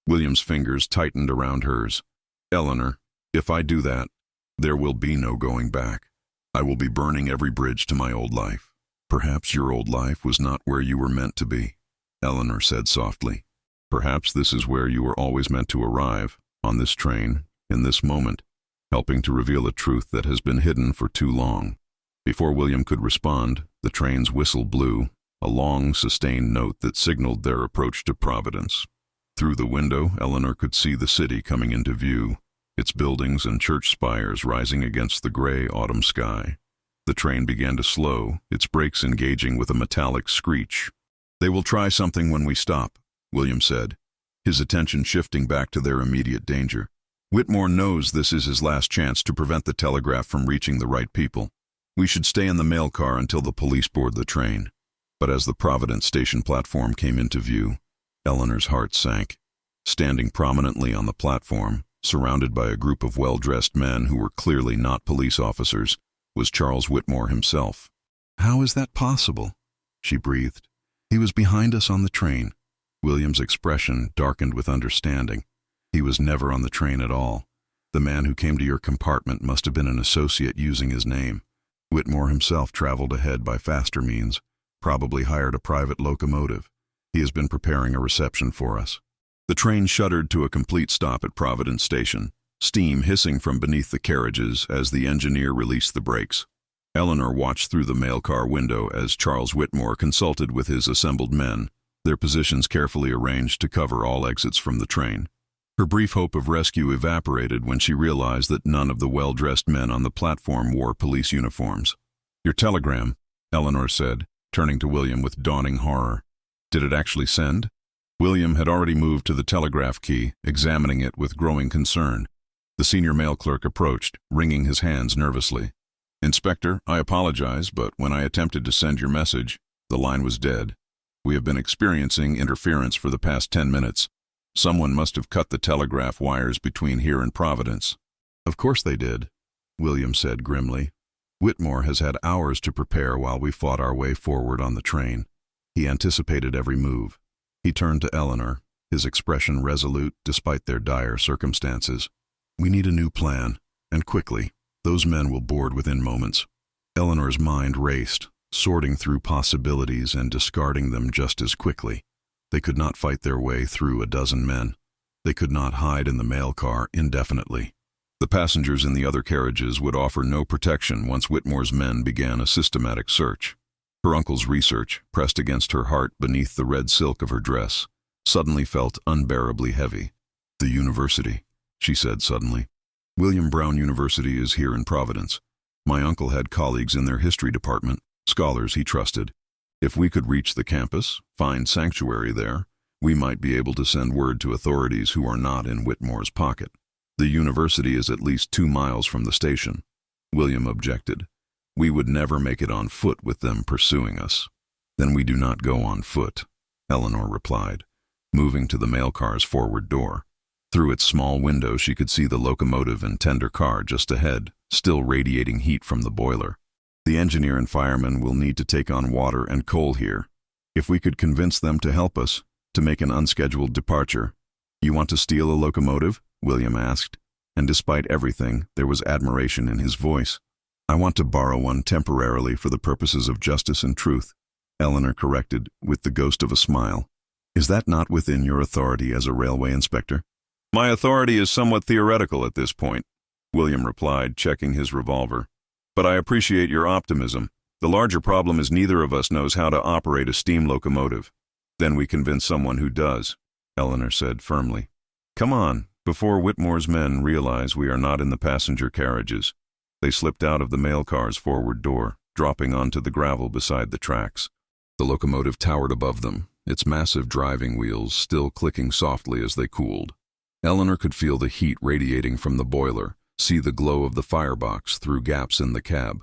William's fingers tightened around hers. "Eleanor, if I do that, there will be no going back. I will be burning every bridge to my old life." "Perhaps your old life was not where you were meant to be," Eleanor said softly. "Perhaps this is where you were always meant to arrive, on this train, in this moment, helping to reveal a truth that has been hidden for too long." Before William could respond, the train's whistle blew, a long, sustained note that signaled their approach to Providence. Through the window, Eleanor could see the city coming into view, its buildings and church spires rising against the gray autumn sky. The train began to slow, its brakes engaging with a metallic screech. "They will try something when we stop," William said, his attention shifting back to their immediate danger. "Whitmore knows this is his last chance to prevent the telegraph from reaching the right people. We should stay in the mail car until the police board the train." But as the Providence station platform came into view, Eleanor's heart sank. Standing prominently on the platform, surrounded by a group of well-dressed men who were clearly not police officers, was Charles Whitmore himself. "How is that possible?" she breathed. "He was behind us on the train." William's expression darkened with understanding. "He was never on the train at all. The man who came to your compartment must have been an associate using his name. Whitmore himself traveled ahead by faster means, probably hired a private locomotive. He has been preparing a reception for us." The train shuddered to a complete stop at Providence Station, steam hissing from beneath the carriages as the engineer released the brakes. Eleanor watched through the mail car window as Charles Whitmore consulted with his assembled men, their positions carefully arranged to cover all exits from the train. Her brief hope of rescue evaporated when she realized that none of the well-dressed men on the platform wore police uniforms. "Your telegram," Eleanor said, turning to William with dawning horror. "Did it actually send?" William had already moved to the telegraph key, examining it with growing concern. The senior mail clerk approached, wringing his hands nervously. "Inspector, I apologize, but when I attempted to send your message, the line was dead. We have been experiencing interference for the past 10 minutes. Someone must have cut the telegraph wires between here and Providence." "Of course they did," William said grimly. "Whitmore has had hours to prepare while we fought our way forward on the train. He anticipated every move." He turned to Eleanor, his expression resolute despite their dire circumstances. "We need a new plan, and quickly. Those men will board within moments." Eleanor's mind raced, sorting through possibilities and discarding them just as quickly. They could not fight their way through a dozen men. They could not hide in the mail car indefinitely. The passengers in the other carriages would offer no protection once Whitmore's men began a systematic search. Her uncle's research, pressed against her heart beneath the red silk of her dress, suddenly felt unbearably heavy. "The university," she said suddenly. "William Brown University is here in Providence. My uncle had colleagues in their history department, scholars he trusted. If we could reach the campus, find sanctuary there, we might be able to send word to authorities who are not in Whitmore's pocket. The university is at least 2 miles from the station." William objected. "We would never make it on foot with them pursuing us." "Then we do not go on foot," Eleanor replied, moving to the mail car's forward door. Through its small window she could see the locomotive and tender car just ahead, still radiating heat from the boiler. "The engineer and fireman will need to take on water and coal here. If we could convince them to help us, to make an unscheduled departure." "You want to steal a locomotive?" William asked, and despite everything, there was admiration in his voice. "I want to borrow one temporarily for the purposes of justice and truth," Eleanor corrected, with the ghost of a smile. "Is that not within your authority as a railway inspector?" "My authority is somewhat theoretical at this point," William replied, checking his revolver. "But I appreciate your optimism. The larger problem is neither of us knows how to operate a steam locomotive." "Then we convince someone who does," Eleanor said firmly. "Come on, before Whitmore's men realize we are not in the passenger carriages." They slipped out of the mail car's forward door, dropping onto the gravel beside the tracks. The locomotive towered above them, its massive driving wheels still clicking softly as they cooled. Eleanor could feel the heat radiating from the boiler, see the glow of the firebox through gaps in the cab.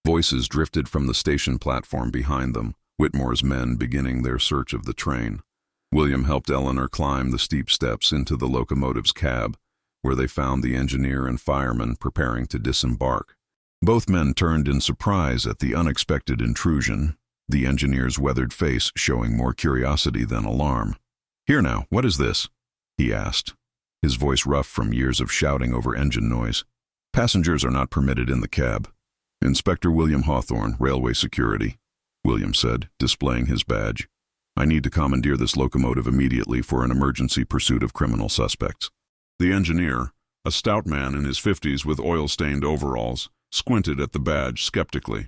Voices drifted from the station platform behind them, Whitmore's men beginning their search of the train. William helped Eleanor climb the steep steps into the locomotive's cab, where they found the engineer and fireman preparing to disembark. Both men turned in surprise at the unexpected intrusion, the engineer's weathered face showing more curiosity than alarm. "Here now, what is this?" he asked, his voice rough from years of shouting over engine noise. "Passengers are not permitted in the cab." "Inspector William Hawthorne, Railway Security," William said, displaying his badge. "I need to commandeer this locomotive immediately for an emergency pursuit of criminal suspects." The engineer, a stout man in his 50s with oil-stained overalls, squinted at the badge skeptically.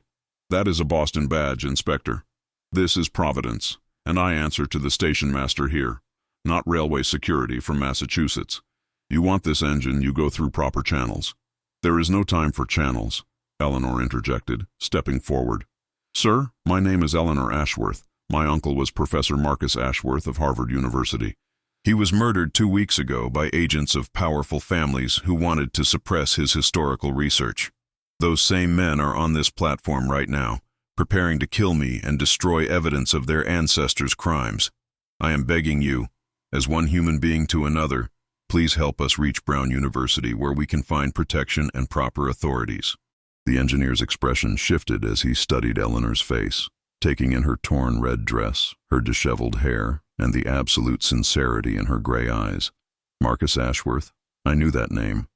"That is a Boston badge, Inspector. This is Providence, and I answer to the station master here, not Railway Security from Massachusetts. You want this engine, you go through proper channels." "There is no time for channels," Eleanor interjected, stepping forward. "Sir, my name is Eleanor Ashworth. My uncle was Professor Marcus Ashworth of Harvard University. He was murdered 2 weeks ago by agents of powerful families who wanted to suppress his historical research. Those same men are on this platform right now, preparing to kill me and destroy evidence of their ancestors' crimes. I am begging you, as one human being to another, please help us reach Brown University where we can find protection and proper authorities." The engineer's expression shifted as he studied Eleanor's face, taking in her torn red dress, her disheveled hair, and the absolute sincerity in her gray eyes. "Marcus Ashworth, I knew that name.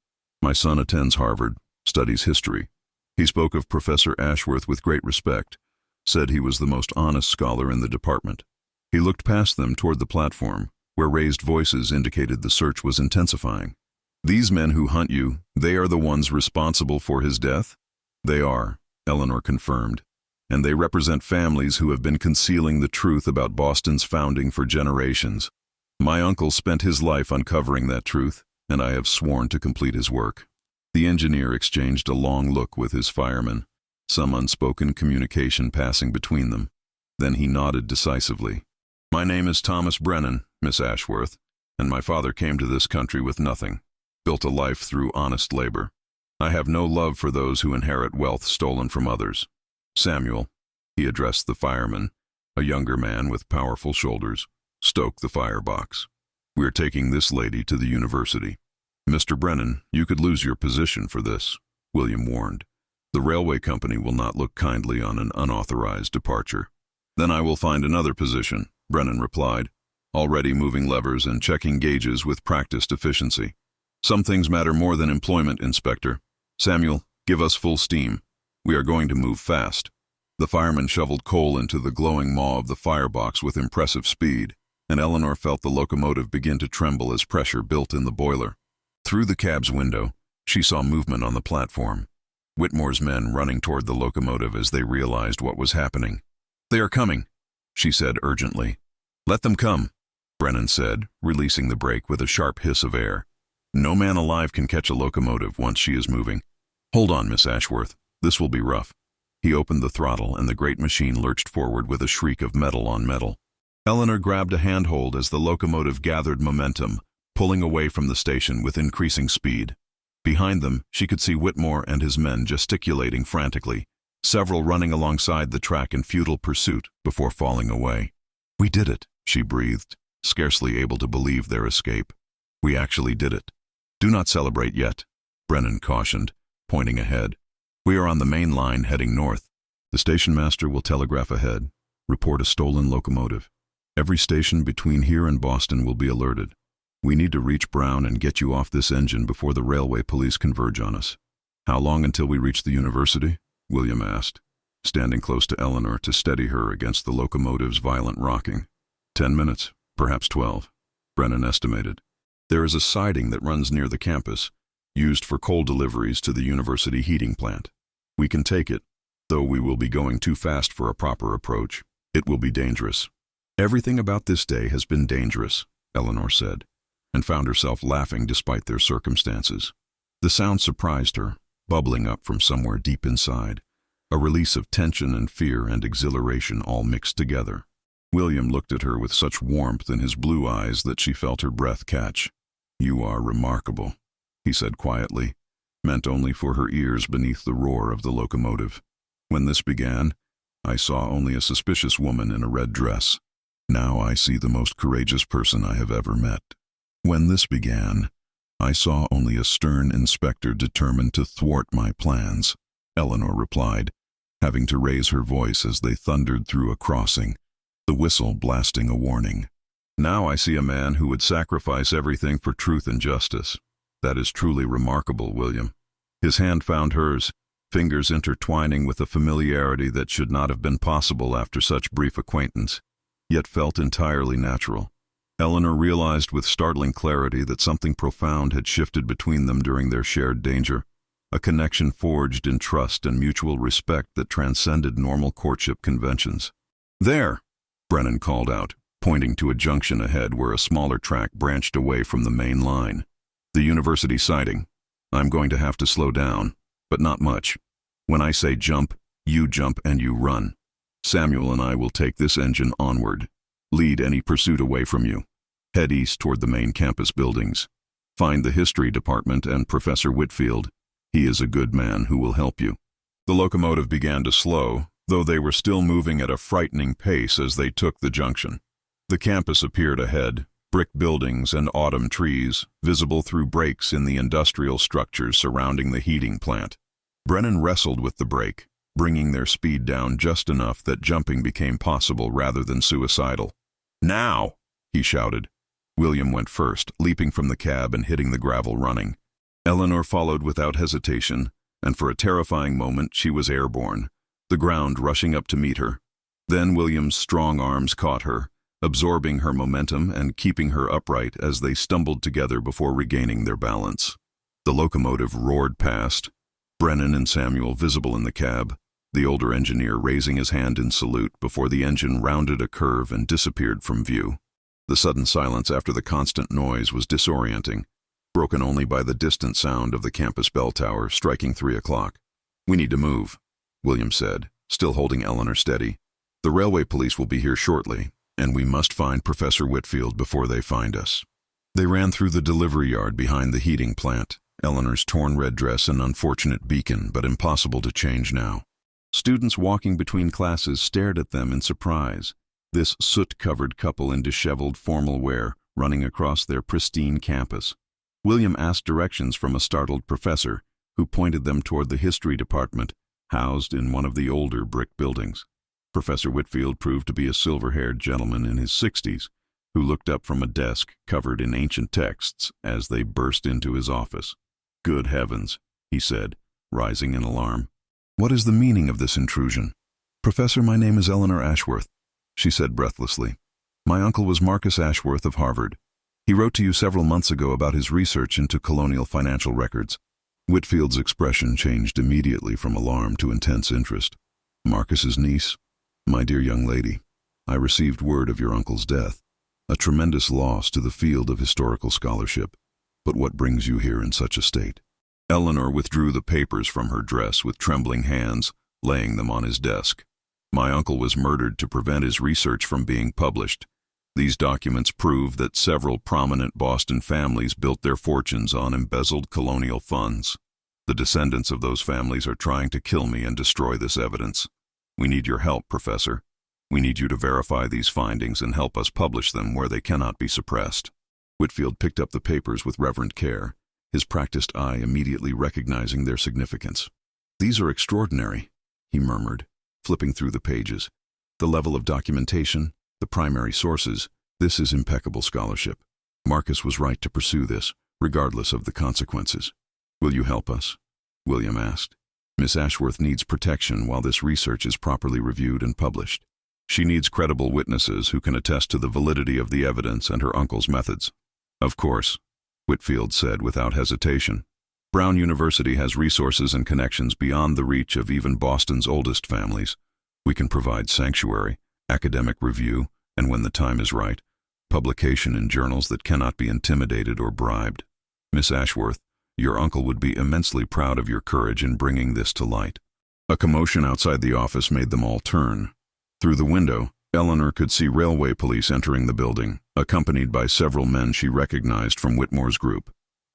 My son attends Harvard, studies history. He spoke of Professor Ashworth with great respect, said he was the most honest scholar in the department." He looked past them toward the platform, where raised voices indicated the search was intensifying. "These men who hunt you, they are the ones responsible for his death?" "They are," Eleanor confirmed, "and they represent families who have been concealing the truth about Boston's founding for generations. My uncle spent his life uncovering that truth, and I have sworn to complete his work. The engineer exchanged a long look with his fireman, some unspoken communication passing between them. Then he nodded decisively. My name is Thomas Brennan, Miss Ashworth, and my father came to this country with nothing, built a life through honest labor. I have no love for those who inherit wealth stolen from others. Samuel, he addressed the fireman, a younger man with powerful shoulders, stoke the firebox. We are taking this lady to the university. Mr. Brennan, you could lose your position for this, William warned. The railway company will not look kindly on an unauthorized departure. Then I will find another position, Brennan replied, already moving levers and checking gauges with practiced efficiency. Some things matter more than employment, Inspector. Samuel, give us full steam. We are going to move fast. The fireman shoveled coal into the glowing maw of the firebox with impressive speed, and Eleanor felt the locomotive begin to tremble as pressure built in the boiler. Through the cab's window, she saw movement on the platform. Whitmore's men running toward the locomotive as they realized what was happening. They are coming, she said urgently. Let them come, Brennan said, releasing the brake with a sharp hiss of air. No man alive can catch a locomotive once she is moving. Hold on, Miss Ashworth. This will be rough. He opened the throttle and the great machine lurched forward with a shriek of metal on metal. Eleanor grabbed a handhold as the locomotive gathered momentum, pulling away from the station with increasing speed. Behind them, she could see Whitmore and his men gesticulating frantically, several running alongside the track in futile pursuit before falling away. We did it, she breathed, scarcely able to believe their escape. We actually did it. Do not celebrate yet, Brennan cautioned, pointing ahead. We are on the main line heading north. The station master will telegraph ahead, report a stolen locomotive. Every station between here and Boston will be alerted. We need to reach Brown and get you off this engine before the railway police converge on us. How long until we reach the university? William asked, standing close to Eleanor to steady her against the locomotive's violent rocking. 10 minutes, perhaps 12, Brennan estimated. There is a siding that runs near the campus, used for coal deliveries to the university heating plant. We can take it, though we will be going too fast for a proper approach. It will be dangerous. Everything about this day has been dangerous, Eleanor said, and found herself laughing despite their circumstances. The sound surprised her, bubbling up from somewhere deep inside, a release of tension and fear and exhilaration all mixed together. William looked at her with such warmth in his blue eyes that she felt her breath catch. You are remarkable, he said quietly, meant only for her ears beneath the roar of the locomotive. When this began, I saw only a suspicious woman in a red dress. Now I see the most courageous person I have ever met. When this began, I saw only a stern inspector determined to thwart my plans, Eleanor replied, having to raise her voice as they thundered through a crossing, the whistle blasting a warning. Now I see a man who would sacrifice everything for truth and justice. That is truly remarkable, William. His hand found hers, fingers intertwining with a familiarity that should not have been possible after such brief acquaintance, yet felt entirely natural. Eleanor realized with startling clarity that something profound had shifted between them during their shared danger, a connection forged in trust and mutual respect that transcended normal courtship conventions. There, Brennan called out, pointing to a junction ahead where a smaller track branched away from the main line. The university siding. I'm going to have to slow down, but not much. When I say jump and you run. Samuel and I will take this engine onward. Lead any pursuit away from you. Head east toward the main campus buildings. Find the history department and Professor Whitfield. He is a good man who will help you. The locomotive began to slow, though they were still moving at a frightening pace as they took the junction. The campus appeared ahead, brick buildings and autumn trees, visible through breaks in the industrial structures surrounding the heating plant. Brennan wrestled with the brake, bringing their speed down just enough that jumping became possible rather than suicidal. Now, he shouted. William went first, leaping from the cab and hitting the gravel running. Eleanor followed without hesitation, and for a terrifying moment she was airborne, the ground rushing up to meet her. Then William's strong arms caught her, absorbing her momentum and keeping her upright as they stumbled together before regaining their balance. The locomotive roared past, Brennan and Samuel visible in the cab, the older engineer raising his hand in salute before the engine rounded a curve and disappeared from view. The sudden silence after the constant noise was disorienting, broken only by the distant sound of the campus bell tower striking 3 o'clock. "We need to move," William said, still holding Eleanor steady. "The railway police will be here shortly, and we must find Professor Whitfield before they find us." They ran through the delivery yard behind the heating plant, Eleanor's torn red dress an unfortunate beacon, but impossible to change now. Students walking between classes stared at them in surprise, this soot-covered couple in disheveled formal wear running across their pristine campus. William asked directions from a startled professor, who pointed them toward the history department, housed in one of the older brick buildings. Professor Whitfield proved to be a silver-haired gentleman in his 60s, who looked up from a desk covered in ancient texts as they burst into his office. "Good heavens," he said, rising in alarm. "What is the meaning of this intrusion?" "Professor, my name is Eleanor Ashworth," she said breathlessly. "My uncle was Marcus Ashworth of Harvard. He wrote to you several months ago about his research into colonial financial records." Whitfield's expression changed immediately from alarm to intense interest. "Marcus's niece? My dear young lady, I received word of your uncle's death. A tremendous loss to the field of historical scholarship. But what brings you here in such a state?" Eleanor withdrew the papers from her dress with trembling hands, laying them on his desk. "My uncle was murdered to prevent his research from being published. These documents prove that several prominent Boston families built their fortunes on embezzled colonial funds. The descendants of those families are trying to kill me and destroy this evidence. We need your help, Professor. We need you to verify these findings and help us publish them where they cannot be suppressed." Whitfield picked up the papers with reverent care, his practiced eye immediately recognizing their significance. "These are extraordinary," he murmured, flipping through the pages. "The level of documentation, the primary sources, this is impeccable scholarship. Marcus was right to pursue this, regardless of the consequences." "Will you help us?" William asked. "Miss Ashworth needs protection while this research is properly reviewed and published. She needs credible witnesses who can attest to the validity of the evidence and her uncle's methods." "Of course," Whitfield said without hesitation. "Brown University has resources and connections beyond the reach of even Boston's oldest families. We can provide sanctuary, academic review, and when the time is right, publication in journals that cannot be intimidated or bribed. Miss Ashworth, your uncle would be immensely proud of your courage in bringing this to light." A commotion outside the office made them all turn. Through the window, Eleanor could see railway police entering the building, accompanied by several men she recognized from Whitmore's group.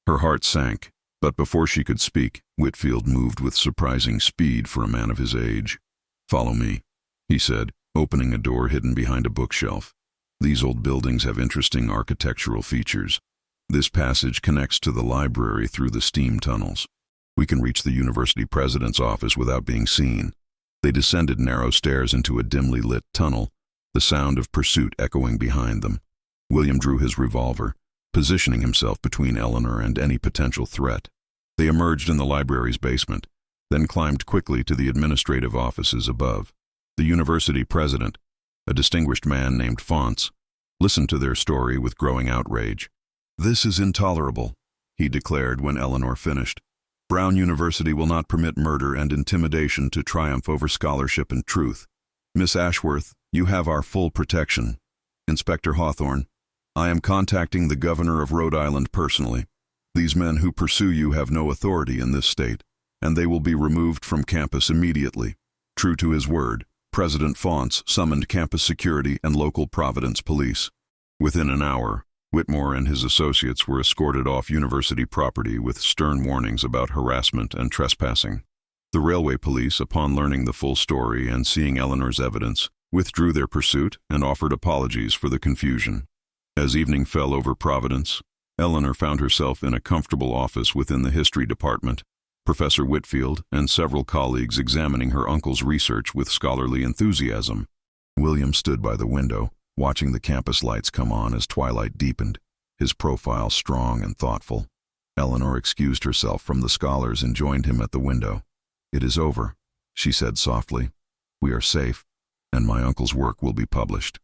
Her heart sank, but before she could speak, Whitfield moved with surprising speed for a man of his age. "Follow me," he said, opening a door hidden behind a bookshelf. "These old buildings have interesting architectural features. This passage connects to the library through the steam tunnels. We can reach the university president's office without being seen." They descended narrow stairs into a dimly lit tunnel, the sound of pursuit echoing behind them. William drew his revolver, positioning himself between Eleanor and any potential threat. They emerged in the library's basement, then climbed quickly to the administrative offices above. The university president, a distinguished man named Fonts, listened to their story with growing outrage. "This is intolerable," he declared when Eleanor finished. "Brown University will not permit murder and intimidation to triumph over scholarship and truth. Miss Ashworth, you have our full protection. Inspector Hawthorne, I am contacting the governor of Rhode Island personally. These men who pursue you have no authority in this state, and they will be removed from campus immediately." True to his word, President Fonts summoned campus security and local Providence police. Within an hour, Whitmore and his associates were escorted off university property with stern warnings about harassment and trespassing. The railway police, upon learning the full story and seeing Eleanor's evidence, withdrew their pursuit and offered apologies for the confusion. As evening fell over Providence, Eleanor found herself in a comfortable office within the history department, Professor Whitfield and several colleagues examining her uncle's research with scholarly enthusiasm. William stood by the window, watching the campus lights come on as twilight deepened, his profile strong and thoughtful. Eleanor excused herself from the scholars and joined him at the window. "It is over," she said softly. "We are safe, and my uncle's work will be published."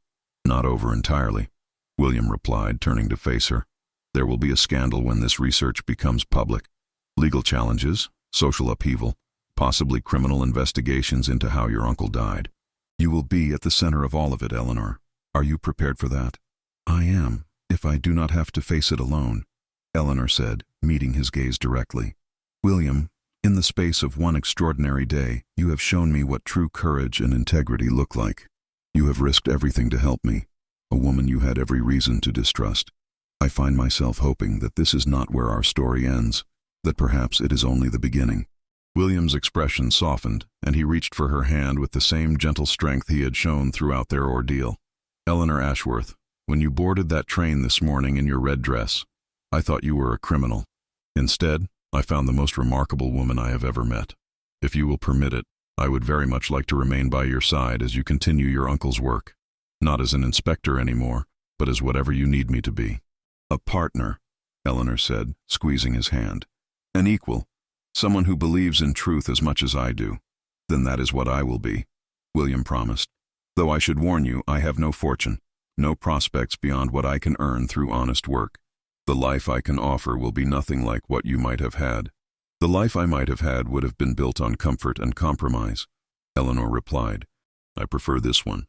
"Not over entirely," William replied, turning to face her. "There will be a scandal when this research becomes public. Legal challenges, social upheaval, possibly criminal investigations into how your uncle died. You will be at the center of all of it, Eleanor. Are you prepared for that?" I am, if I do not have to face it alone, Eleanor said, meeting his gaze directly. William, in the space of one extraordinary day, you have shown me what true courage and integrity look like. You have risked everything to help me, a woman you had every reason to distrust. I find myself hoping that this is not where our story ends, that perhaps it is only the beginning. William's expression softened, and he reached for her hand with the same gentle strength he had shown throughout their ordeal. Eleanor Ashworth, when you boarded that train this morning in your red dress, I thought you were a criminal. Instead, I found the most remarkable woman I have ever met. If you will permit it, I would very much like to remain by your side as you continue your uncle's work. Not as an inspector anymore, but as whatever you need me to be. A partner, Eleanor said, squeezing his hand. An equal. Someone who believes in truth as much as I do. Then that is what I will be, William promised. Though I should warn you, I have no fortune, no prospects beyond what I can earn through honest work. The life I can offer will be nothing like what you might have had. The life I might have had would have been built on comfort and compromise, Eleanor replied. I prefer this one,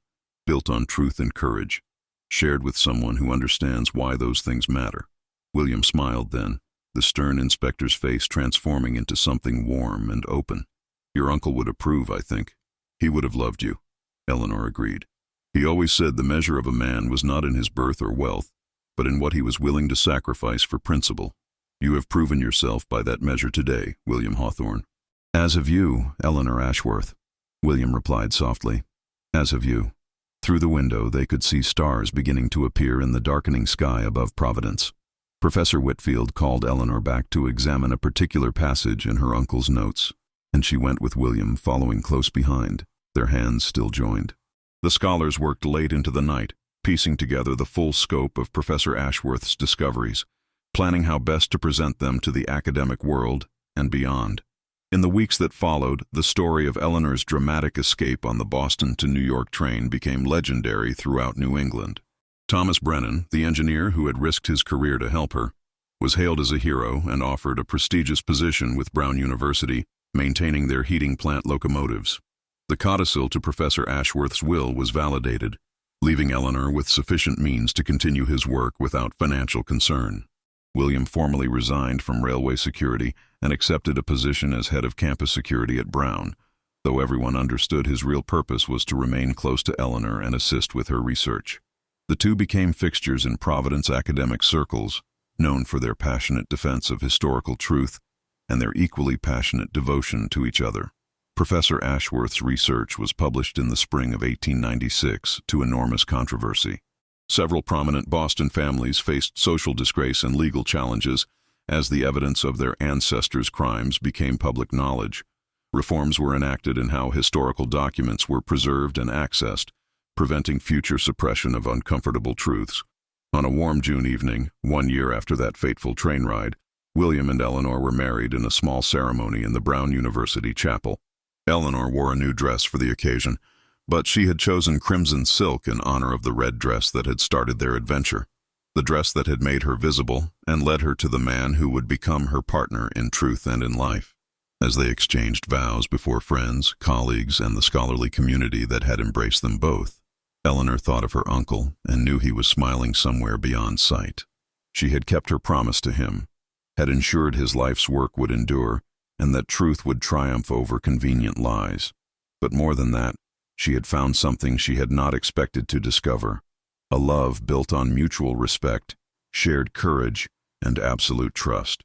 built on truth and courage, shared with someone who understands why those things matter. William smiled then, the stern inspector's face transforming into something warm and open. Your uncle would approve, I think. He would have loved you, Eleanor agreed. He always said the measure of a man was not in his birth or wealth, but in what he was willing to sacrifice for principle. You have proven yourself by that measure today, William Hawthorne. As have you, Eleanor Ashworth, William replied softly. As have you. Through the window they could see stars beginning to appear in the darkening sky above Providence. Professor Whitfield called Eleanor back to examine a particular passage in her uncle's notes, and she went with William following close behind, their hands still joined. The scholars worked late into the night, piecing together the full scope of Professor Ashworth's discoveries, planning how best to present them to the academic world and beyond. In the weeks that followed, the story of Eleanor's dramatic escape on the Boston to New York train became legendary throughout New England. Thomas Brennan, the engineer who had risked his career to help her, was hailed as a hero and offered a prestigious position with Brown University, maintaining their heating plant locomotives. The codicil to Professor Ashworth's will was validated, leaving Eleanor with sufficient means to continue his work without financial concern. William formally resigned from railway security and accepted a position as head of campus security at Brown, though everyone understood his real purpose was to remain close to Eleanor and assist with her research. The two became fixtures in Providence academic circles, known for their passionate defense of historical truth and their equally passionate devotion to each other. Professor Ashworth's research was published in the spring of 1896 to enormous controversy. Several prominent Boston families faced social disgrace and legal challenges as the evidence of their ancestors' crimes became public knowledge. Reforms were enacted in how historical documents were preserved and accessed, preventing future suppression of uncomfortable truths. On a warm June evening, 1 year after that fateful train ride, William and Eleanor were married in a small ceremony in the Brown University chapel. Eleanor wore a new dress for the occasion, but she had chosen crimson silk in honor of the red dress that had started their adventure, the dress that had made her visible and led her to the man who would become her partner in truth and in life. As they exchanged vows before friends, colleagues, and the scholarly community that had embraced them both, Eleanor thought of her uncle and knew he was smiling somewhere beyond sight. She had kept her promise to him, had ensured his life's work would endure, and that truth would triumph over convenient lies. But more than that, she had found something she had not expected to discover, a love built on mutual respect, shared courage, and absolute trust.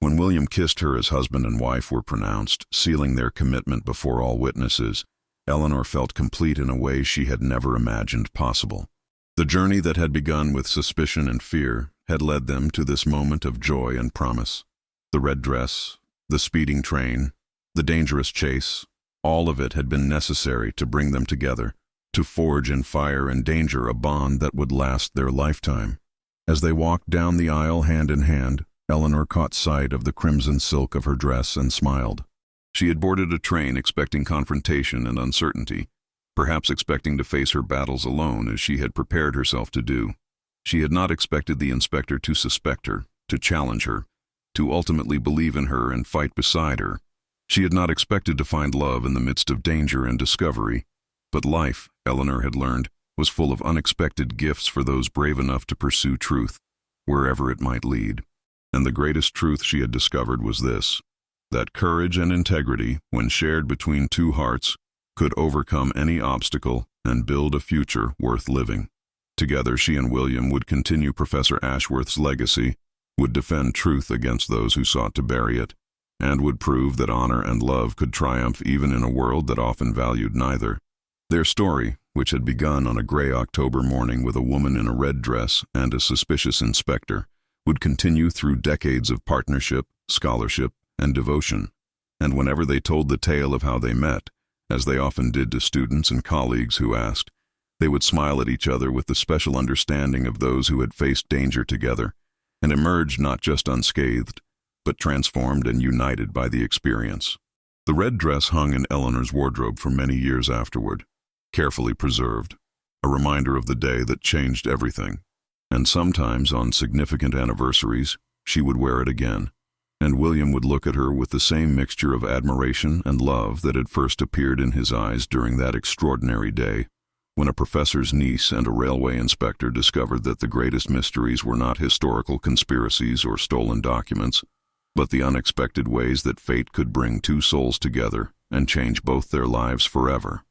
When William kissed her as husband and wife were pronounced, sealing their commitment before all witnesses, Eleanor felt complete in a way she had never imagined possible. The journey that had begun with suspicion and fear had led them to this moment of joy and promise. The red dress, the speeding train, the dangerous chase, all of it had been necessary to bring them together, to forge in fire and danger a bond that would last their lifetime. As they walked down the aisle hand in hand, Eleanor caught sight of the crimson silk of her dress and smiled. She had boarded a train expecting confrontation and uncertainty, perhaps expecting to face her battles alone as she had prepared herself to do. She had not expected the inspector to suspect her, to challenge her, to ultimately believe in her and fight beside her. She had not expected to find love in the midst of danger and discovery. But life, Eleanor had learned, was full of unexpected gifts for those brave enough to pursue truth, wherever it might lead. And the greatest truth she had discovered was this: that courage and integrity, when shared between two hearts, could overcome any obstacle and build a future worth living. Together, she and William would continue Professor Ashworth's legacy, would defend truth against those who sought to bury it, and would prove that honor and love could triumph even in a world that often valued neither. Their story, which had begun on a gray October morning with a woman in a red dress and a suspicious inspector, would continue through decades of partnership, scholarship, and devotion. And whenever they told the tale of how they met, as they often did to students and colleagues who asked, they would smile at each other with the special understanding of those who had faced danger together, and emerged not just unscathed, but transformed and united by the experience. The red dress hung in Eleanor's wardrobe for many years afterward, carefully preserved, a reminder of the day that changed everything. And sometimes, on significant anniversaries, she would wear it again, and William would look at her with the same mixture of admiration and love that had first appeared in his eyes during that extraordinary day, when a professor's niece and a railway inspector discovered that the greatest mysteries were not historical conspiracies or stolen documents, but the unexpected ways that fate could bring two souls together and change both their lives forever.